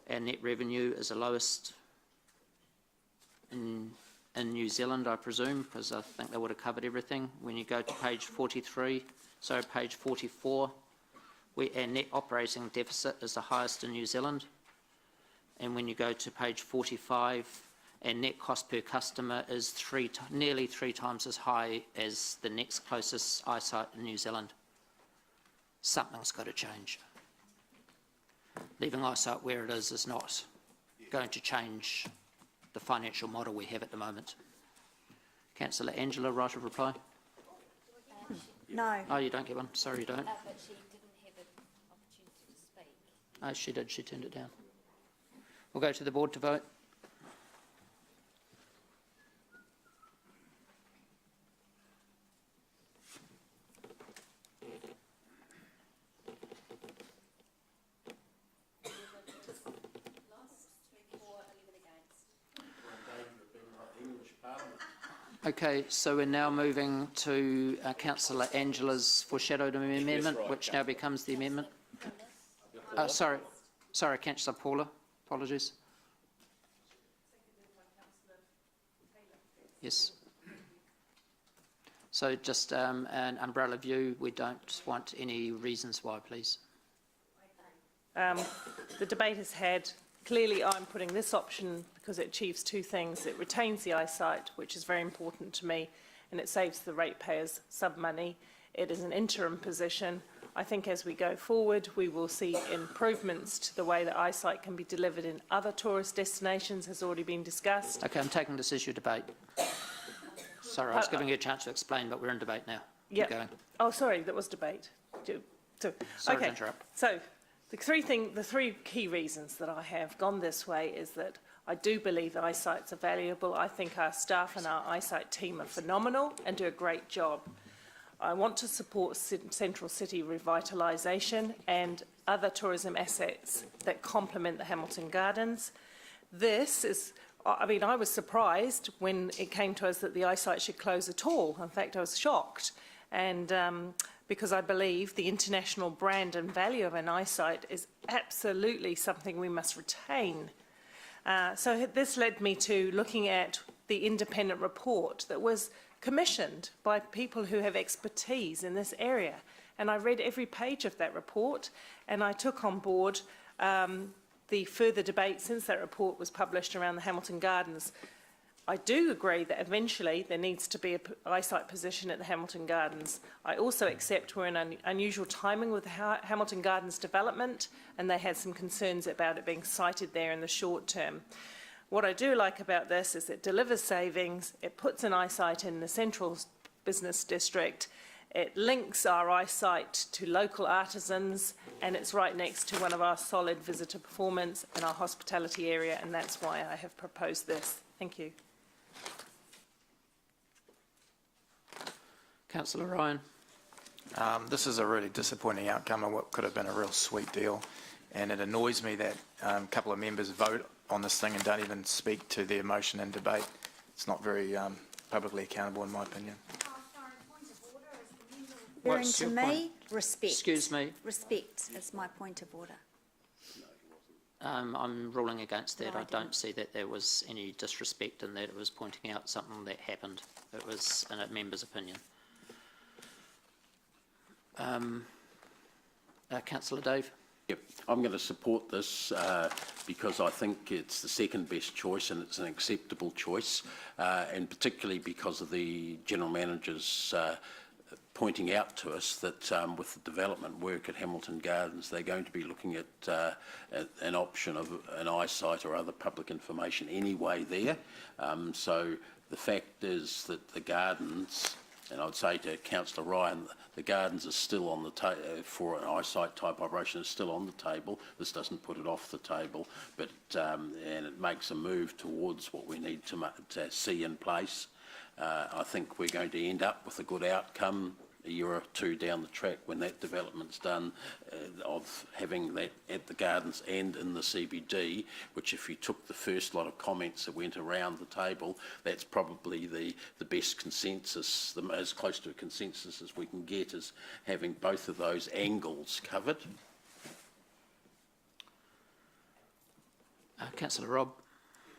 our net revenue is the lowest in New Zealand, I presume, because I think they would have covered everything. When you go to page 44, our net operating deficit is the highest in New Zealand. And when you go to page 45, our net cost per customer is nearly three times as high as the next closest eyesight in New Zealand. Something's got to change. Leaving eyesight where it is not going to change the financial model we have at the moment. Councillor Angela, right of reply? No. Oh, you don't get one? Sorry, you don't. But she didn't have an opportunity to speak. Oh, she did. She turned it down. We'll go to the board to vote. Okay, so we're now moving to Councillor Angela's foreshadowed amendment, which now becomes the amendment. Sorry, Councillor Paula. Apologies. Yes. So just an umbrella view. We don't want any reasons why, please. The debate has had. Clearly, I'm putting this option because it achieves two things. It retains the eyesight, which is very important to me, and it saves the ratepayers some money. It is an interim position. I think as we go forward, we will see improvements to the way that eyesight can be delivered in other tourist destinations, has already been discussed. Okay, I'm taking this issue debate. Sorry, I was giving you a chance to explain, but we're in debate now. Yeah. Keep going. Oh, sorry, that was debate. Sorry to interrupt. So the three key reasons that I have gone this way is that I do believe eyesight's are valuable. I think our staff and our eyesight team are phenomenal and do a great job. I want to support Central City revitalisation and other tourism assets that complement the Hamilton Gardens. This is, I mean, I was surprised when it came to us that the eyesight should close at all. In fact, I was shocked. And because I believe the international brand and value of an eyesight is absolutely something we must retain. So this led me to looking at the independent report that was commissioned by people who have expertise in this area. And I read every page of that report, and I took on board the further debate since that report was published around the Hamilton Gardens. I do agree that eventually there needs to be an eyesight position at the Hamilton Gardens. I also accept we're in unusual timing with the Hamilton Gardens development, and they had some concerns about it being sited there in the short term. What I do like about this is it delivers savings, it puts an eyesight in the central business district, it links our eyesight to local artisans, and it's right next to one of our solid visitor performance and our hospitality area, and that's why I have proposed this. Thank you. Councillor Ryan. This is a really disappointing outcome of what could have been a real sweet deal, and it annoys me that a couple of members vote on this thing and don't even speak to their motion in debate. It's not very publicly accountable, in my opinion. Referring to me, respect. Excuse me. Respect is my point of order. I'm ruling against that. No, I don't see that there was any disrespect in that. It was pointing out something that happened. It was in a member's opinion. Councillor Dave. Yep, I'm going to support this because I think it's the second best choice and it's an acceptable choice, and particularly because of the General Manager's pointing out to us that with the development work at Hamilton Gardens, they're going to be looking at an option of an eyesight or other public information anyway there. So the fact is that the gardens, and I'd say to Councillor Ryan, the gardens are still on the table for an eyesight type operation, is still on the table. This doesn't put it off the table, but and it makes a move towards what we need to see in place. I think we're going to end up with a good outcome a year or two down the track when that development's done, of having that at the gardens and in the CBD, which if you took the first lot of comments that went around the table, that's probably the best consensus, as close to a consensus as we can get, is having both of those angles covered. Councillor Robb.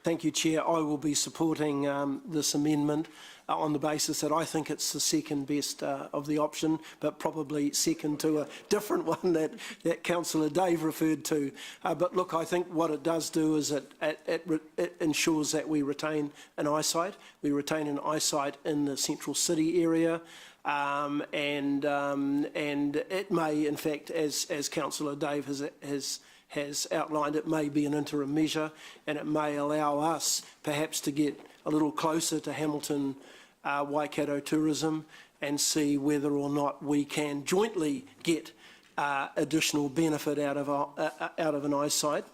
Thank you, Chair. I will be supporting this amendment on the basis that I think it's the second best of the option, but probably second to a different one that Councillor Dave referred to. But look, I think what it does do is it ensures that we retain an eyesight. We retain an eyesight in the central city area. And it may, in fact, as Councillor Dave has outlined, it may be an interim measure, and it may allow us perhaps to get a little closer to Hamilton Waikato tourism and see whether or not we can jointly get additional benefit out of an eyesight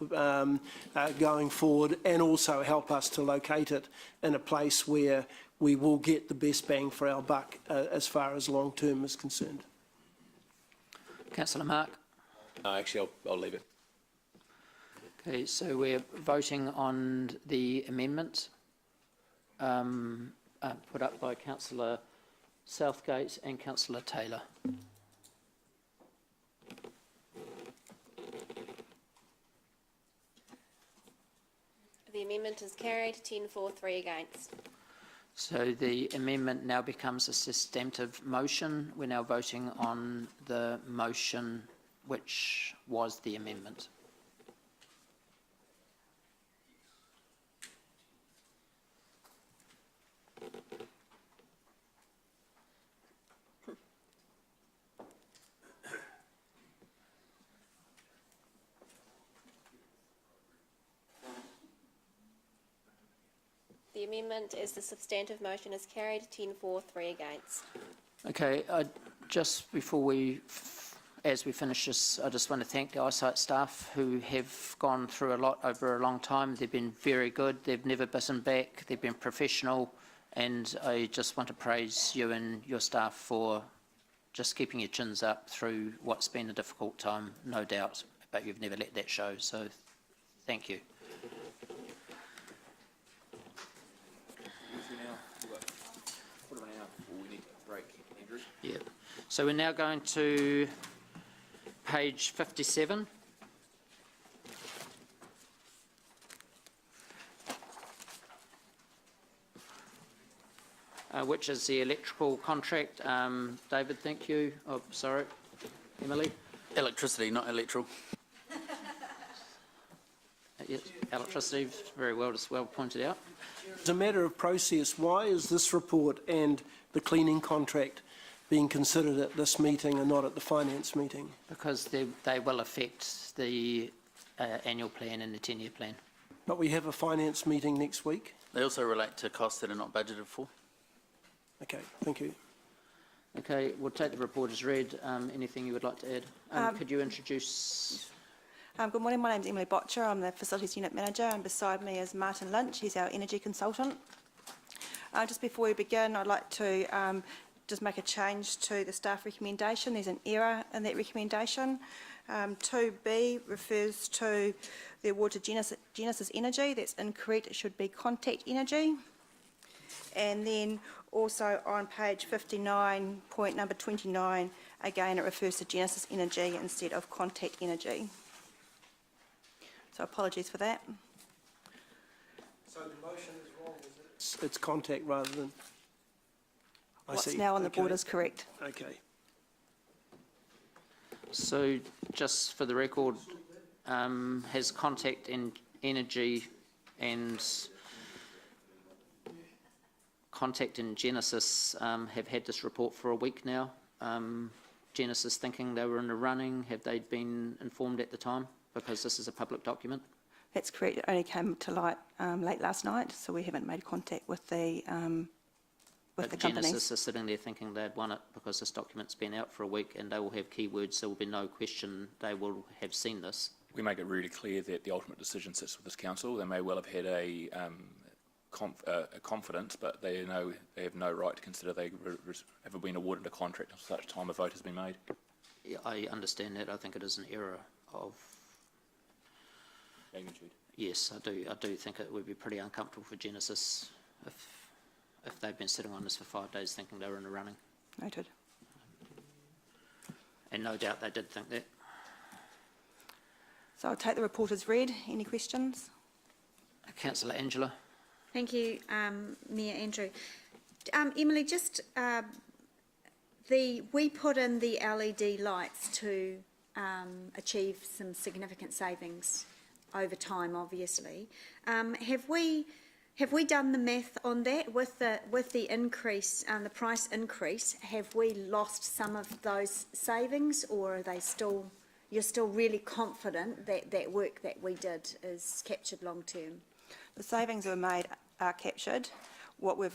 going forward, and also help us to locate it in a place where we will get the best bang for our buck as far as long term is concerned. Councillor Mark. No, actually, I'll leave it. Okay, so we're voting on the amendment put up by Councillor Southgate and Councillor Taylor. The amendment is carried, 10 for, 3 against. So the amendment now becomes a substantive motion. We're now voting on the motion which was the amendment. The amendment as the substantive motion is carried, 10 for, 3 against. Okay, just before as we finish this, I just want to thank the eyesight staff who have gone through a lot over a long time. They've been very good. They've never bitten back. They've been professional, and I just want to praise you and your staff for just keeping your chins up through what's been a difficult time, no doubt, but you've never let that show, so thank you. Yeah. So we're now going to page 57. Which is the electrical contract. David, thank you. Oh, sorry. Emily? Electricity, not electoral. Yes, electricity, very well, just well pointed out. As a matter of process, why is this report and the cleaning contract being considered at this meeting and not at the finance meeting? Because they will affect the annual plan and the 10-year plan. But we have a finance meeting next week. They also relate to costs that are not budgeted for. Okay, thank you. Okay, we'll take the report as read. Anything you would like to add? Could you introduce... Good morning, my name is Emily Botcher. I'm the Facilities Unit Manager, and beside me is Martin Lynch. He's our Energy Consultant. Just before we begin, I'd like to just make a change to the staff recommendation. There's an error in that recommendation. 2B refers to the award to Genesis Energy. That's incorrect. It should be Contact Energy. And then also on page 59, point number 29, again it refers to Genesis Energy instead of Contact Energy. So apologies for that. So the motion is wrong, is it? It's Contact rather than... What's now on the board is correct. Okay. So just for the record, has Contact Energy and Contact and Genesis have had this report for a week now? Genesis thinking they were in the running, have they been informed at the time? Because this is a public document? That's correct. It only came to light late last night, so we haven't made contact with the companies. Genesis is sitting there thinking they'd won it because this document's been out for a week and they will have keywords. There will be no question they will have seen this. We make it really clear that the ultimate decision sits with this council. They may well have had a confidence, but they have no right to consider they have been awarded a contract until such time a vote has been made. Yeah, I understand that. I think it is an error of magnitude. Yes, I do think it would be pretty uncomfortable for Genesis if they've been sitting on this for 5 days thinking they were in the running. Noted. And no doubt they did think that. So I'll take the report as read. Any questions? Councillor Angela. Thank you, Mayor Andrew. Emily, just we put in the LED lights to achieve some significant savings over time, obviously. Have we done the math on that with the increase, the price increase? Have we lost some of those savings, or are they still? You're still really confident that that work that we did is captured long term? The savings that were made are captured. What we've,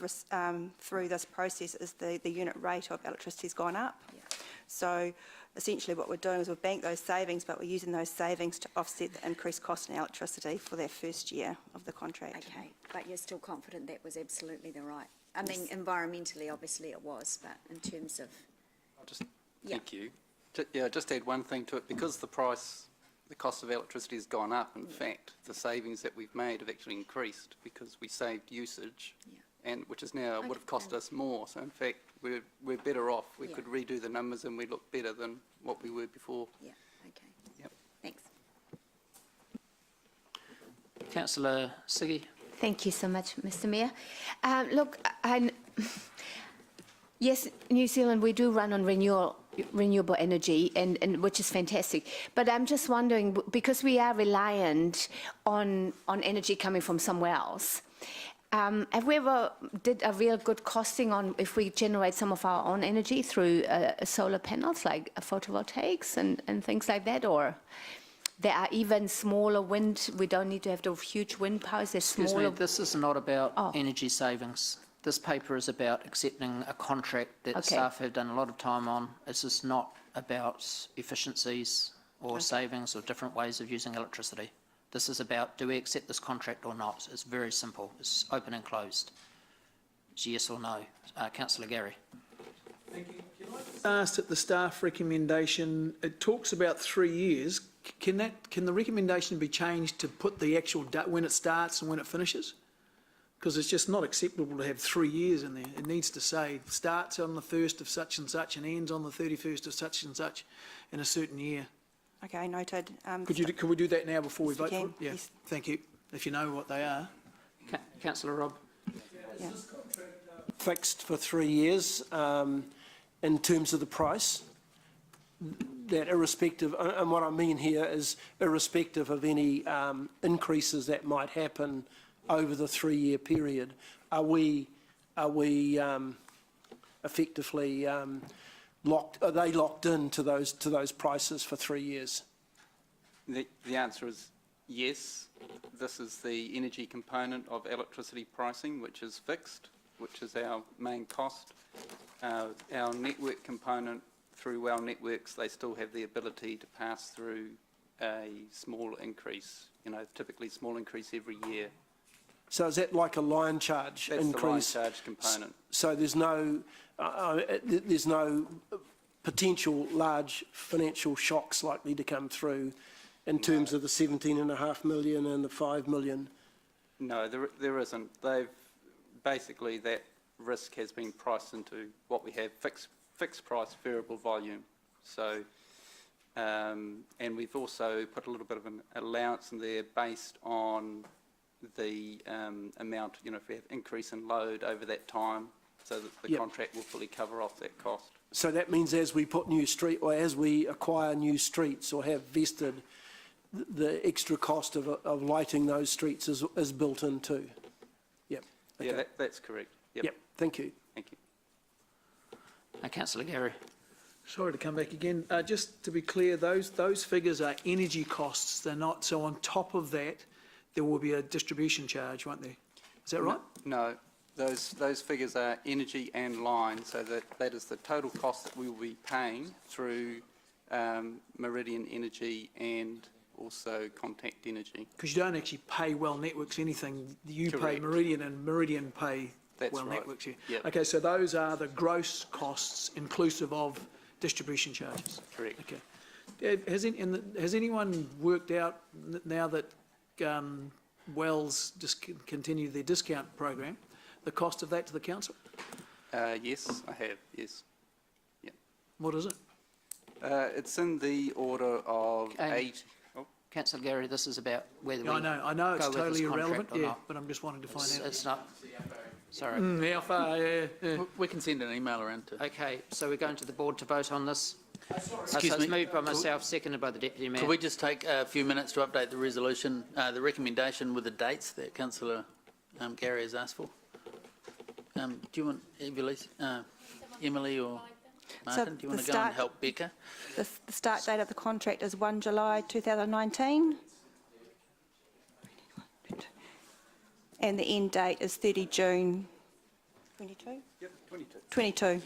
through this process, is the unit rate of electricity has gone up. Yeah. So essentially what we're doing is we've banked those savings, but we're using those savings to offset the increased cost in electricity for their first year of the contract. Okay, but you're still confident that was absolutely the right? I mean, environmentally, obviously it was, but in terms of... Thank you. Just add one thing to it. Because the cost of electricity has gone up, in fact, the savings that we've made have actually increased because we saved usage, and which is now would have cost us more. So in fact, we're better off. We could redo the numbers and we look better than what we were before. Yeah, okay. Yep. Thanks. Councillor Siggy. Thank you so much, Mr. Mayor. Look, yes, New Zealand, we do run on renewable energy, and which is fantastic. But I'm just wondering, because we are reliant on energy coming from somewhere else, have we ever did a real good costing on if we generate some of our own energy through solar panels, like photovoltaics and things like that, or there are even smaller wind? We don't need to have the huge wind powers. There's Excuse smaller. me, this is not about energy savings. This paper is about accepting a contract that staff have done a lot of time on. This is not about efficiencies or savings or different ways of using electricity. This is about, do we accept this contract or not? It's very simple. It's open and closed. It's yes or no. Councillor Gary. Thank you. Can I just ask that the staff recommendation, it talks about 3 years. Can the recommendation be changed to put the actual when it starts and when it finishes? Because it's just not acceptable to have 3 years in there. It needs to say starts on the 1st of such and such and ends on the 31st of such and such in a certain year. Okay, noted. Could we do that now before we vote for it? Yeah, yes. thank you. If you know what they are. Councillor Robb. Yeah. Fixed for 3 years in terms of the price, that irrespective, and what I mean here is irrespective of any increases that might happen over the 3-year period, are we effectively locked? Are they locked into those prices for 3 years? The answer is yes. This is the energy component of electricity pricing, which is fixed, which is our main cost. Our network component, through WOW networks, they still have the ability to pass through a small increase, typically small increase every year. So is that like a line charge increase? That's the line charge component. So there's no potential large financial shocks likely to come through in terms of the 17.5 million and the 5 million? No, there isn't. Basically that risk has been priced into what we have, fixed price, variable volume. So, and we've also put a little bit of an allowance in there based on the amount, if we have increase in load over that time, so that the contract will fully cover off that cost. So that means as we put as we acquire new streets or have vested, the extra cost of lighting those streets is built in too. Yep. Okay. Yeah, that's correct. Yep. Thank you. Thank you. Councillor Gary. Sorry to come back again. Just to be clear, those figures are energy costs. They're not. So on top of that, there will be a distribution charge, won't there? Is that right? No, those figures are energy and line, so that is the total cost that we will be paying through Meridian Energy and also Contact Energy. Because you don't actually pay Well Networks anything. You pay Correct. Meridian and Meridian pay That's Well right. Networks. Yeah. Yep. Okay, so those are the gross costs inclusive of distribution charges. Correct. Okay. Has anyone worked out now that Wells continue their discount program, the cost of that to the council? Yes, I have, yes. Yeah. What is it? It's in the order of Councillor Gary, this is about whether we I know it's go with totally this contract irrelevant, or yeah, not. but I'm just wanting to find out. It's not. Sorry. How far? Yeah. We can send an email around to. Okay, so we're going to the board to vote on this. Excuse so it's me. moved by myself, seconded by the Deputy Mayor. Could we just take a few minutes to update the resolution, the recommendation with the dates that Councillor Gary has asked for? Do you want Emily or Martin, do you want to go and help Becca? The start date of the contract is 1 July 2019. And the end date is 30 June 22? Yep, 22. 22.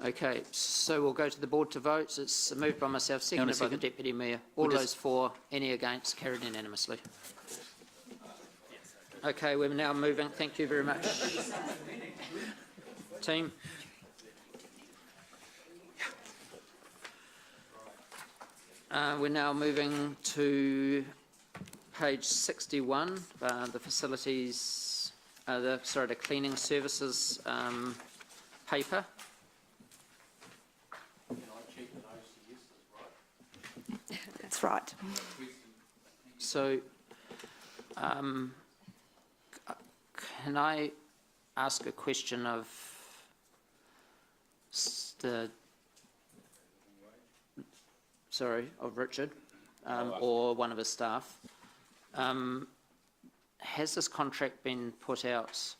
Okay, so we'll go to the board to vote. It's moved by myself, seconded by the Deputy Mayor. All We'll those for, any against, carried unanimously. Okay, we're now moving. Thank you very much, team. We're now moving to page 61, the facilities, the cleaning services paper. That's right. So, can I ask a question of of Richard, or one of his staff? Has this contract been put out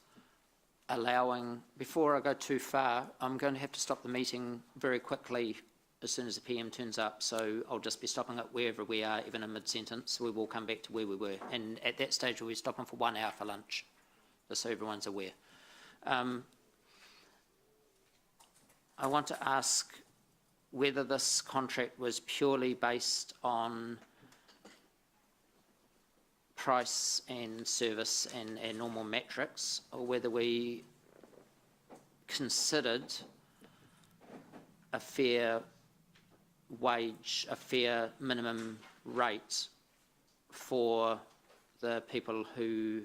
allowing, before I go too far, I'm going to have to stop the meeting very quickly as soon as the PM turns up, so I'll just be stopping it wherever we are, even in mid-sentence. We will come back to where we were, and at that stage we'll be stopping for 1 hour for lunch, just so everyone's aware. I want to ask whether this contract was purely based on price and service and normal metrics, or whether we considered a fair wage, a fair minimum rate for the people who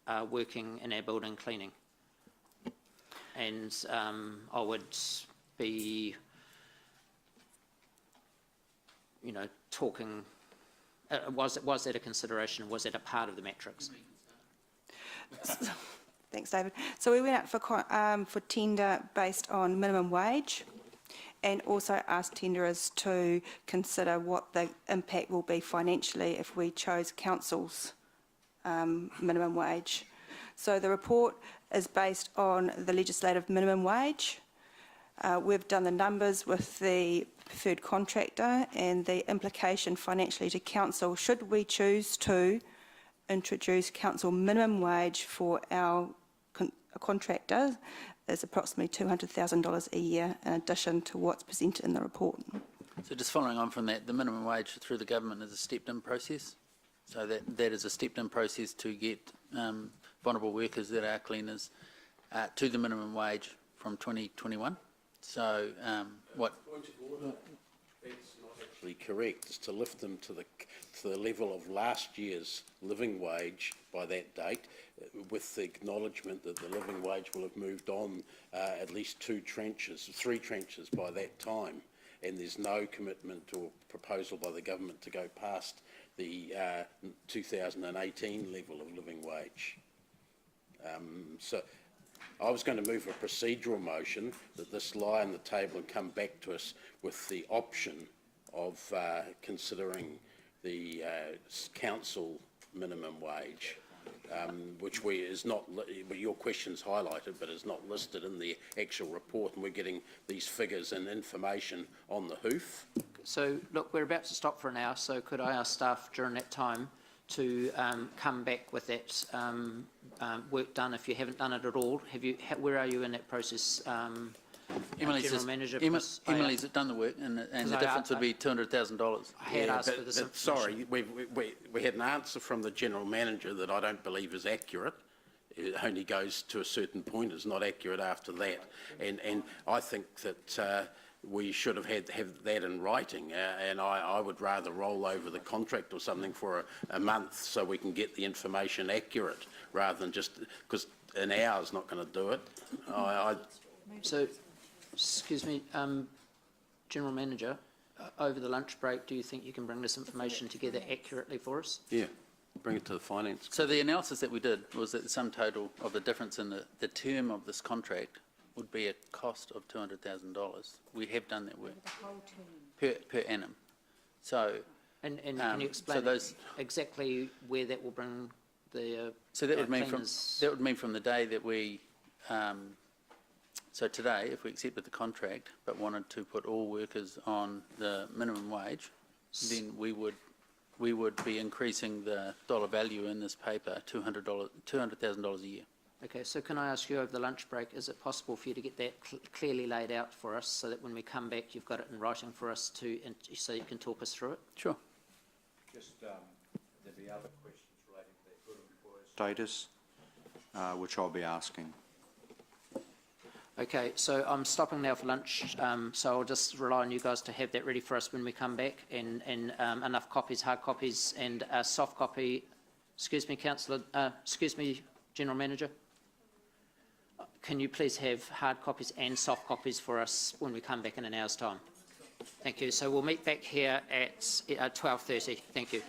are working in our building cleaning. And I would be, talking, was that a consideration? Was that a part of the metrics? Thanks, David. So we went out for tender based on minimum wage, and also asked tenderers to consider what the impact will be financially if we chose council's minimum wage. So the report is based on the legislative minimum wage. We've done the numbers with the preferred contractor and the implication financially to council should we choose to introduce council minimum wage for our contractor is approximately $200,000 a year in addition to what's presented in the report. So just following on from that, the minimum wage through the government is a stepped-in process. So that is a stepped-in process to get vulnerable workers that are cleaners to the minimum wage from 2021. So what? Point of order. That's not actually correct. It's to lift them to the level of last year's living wage by that date, with the acknowledgement that the living wage will have moved on at least 3 trenches by that time, and there's no commitment or proposal by the government to go past the 2018 level of living wage. So I was going to move a procedural motion that this lie on the table and come back to us with the option of considering the council minimum wage, which is not, your question's highlighted, but is not listed in the actual report, and we're getting these figures and information on the hoof. So, look, we're about to stop for an hour, so could I ask staff during that time to come back with that work done? If you haven't done it at all, where are you in that process, General Manager. Emily's done the work, and the difference would be $200,000. I had asked for this information. Sorry, we had an answer from the General Manager that I don't believe is accurate. It only goes to a certain point, it's not accurate after that. And I think that we should have had that in writing, and I would rather roll over the contract or something for a month so we can get the information accurate, rather than just, because an hour's not going to do it. So, excuse me, General Manager, over the lunch break, do you think you can bring this information together accurately for us? Yeah, bring it to the finance. So the analysis that we did was that the sum total of the difference in the term of this contract would be a cost of $200,000. We have done that work. Per annum. So, and can you explain exactly where that will bring the so that would mean from the day that we so today, if we accepted the contract but wanted to put all workers on the minimum wage, then we would be increasing the dollar value in this paper $200,000 a year. Okay, so can I ask you over the lunch break, is it possible for you to get that clearly laid out for us so that when we come back you've got it in writing for us so you can talk us through it? Sure. Just there'll be other questions relating to that good employer status, which I'll be asking. Okay, so I'm stopping now for lunch, so I'll just rely on you guys to have that ready for us when we come back, and enough copies, hard copies, and a soft copy. Excuse me, Councillor. Excuse me, General Manager. Can you please have hard copies and soft copies for us when we come back in an hour's time? Thank you. So we'll meet back here at 12:30. Thank you.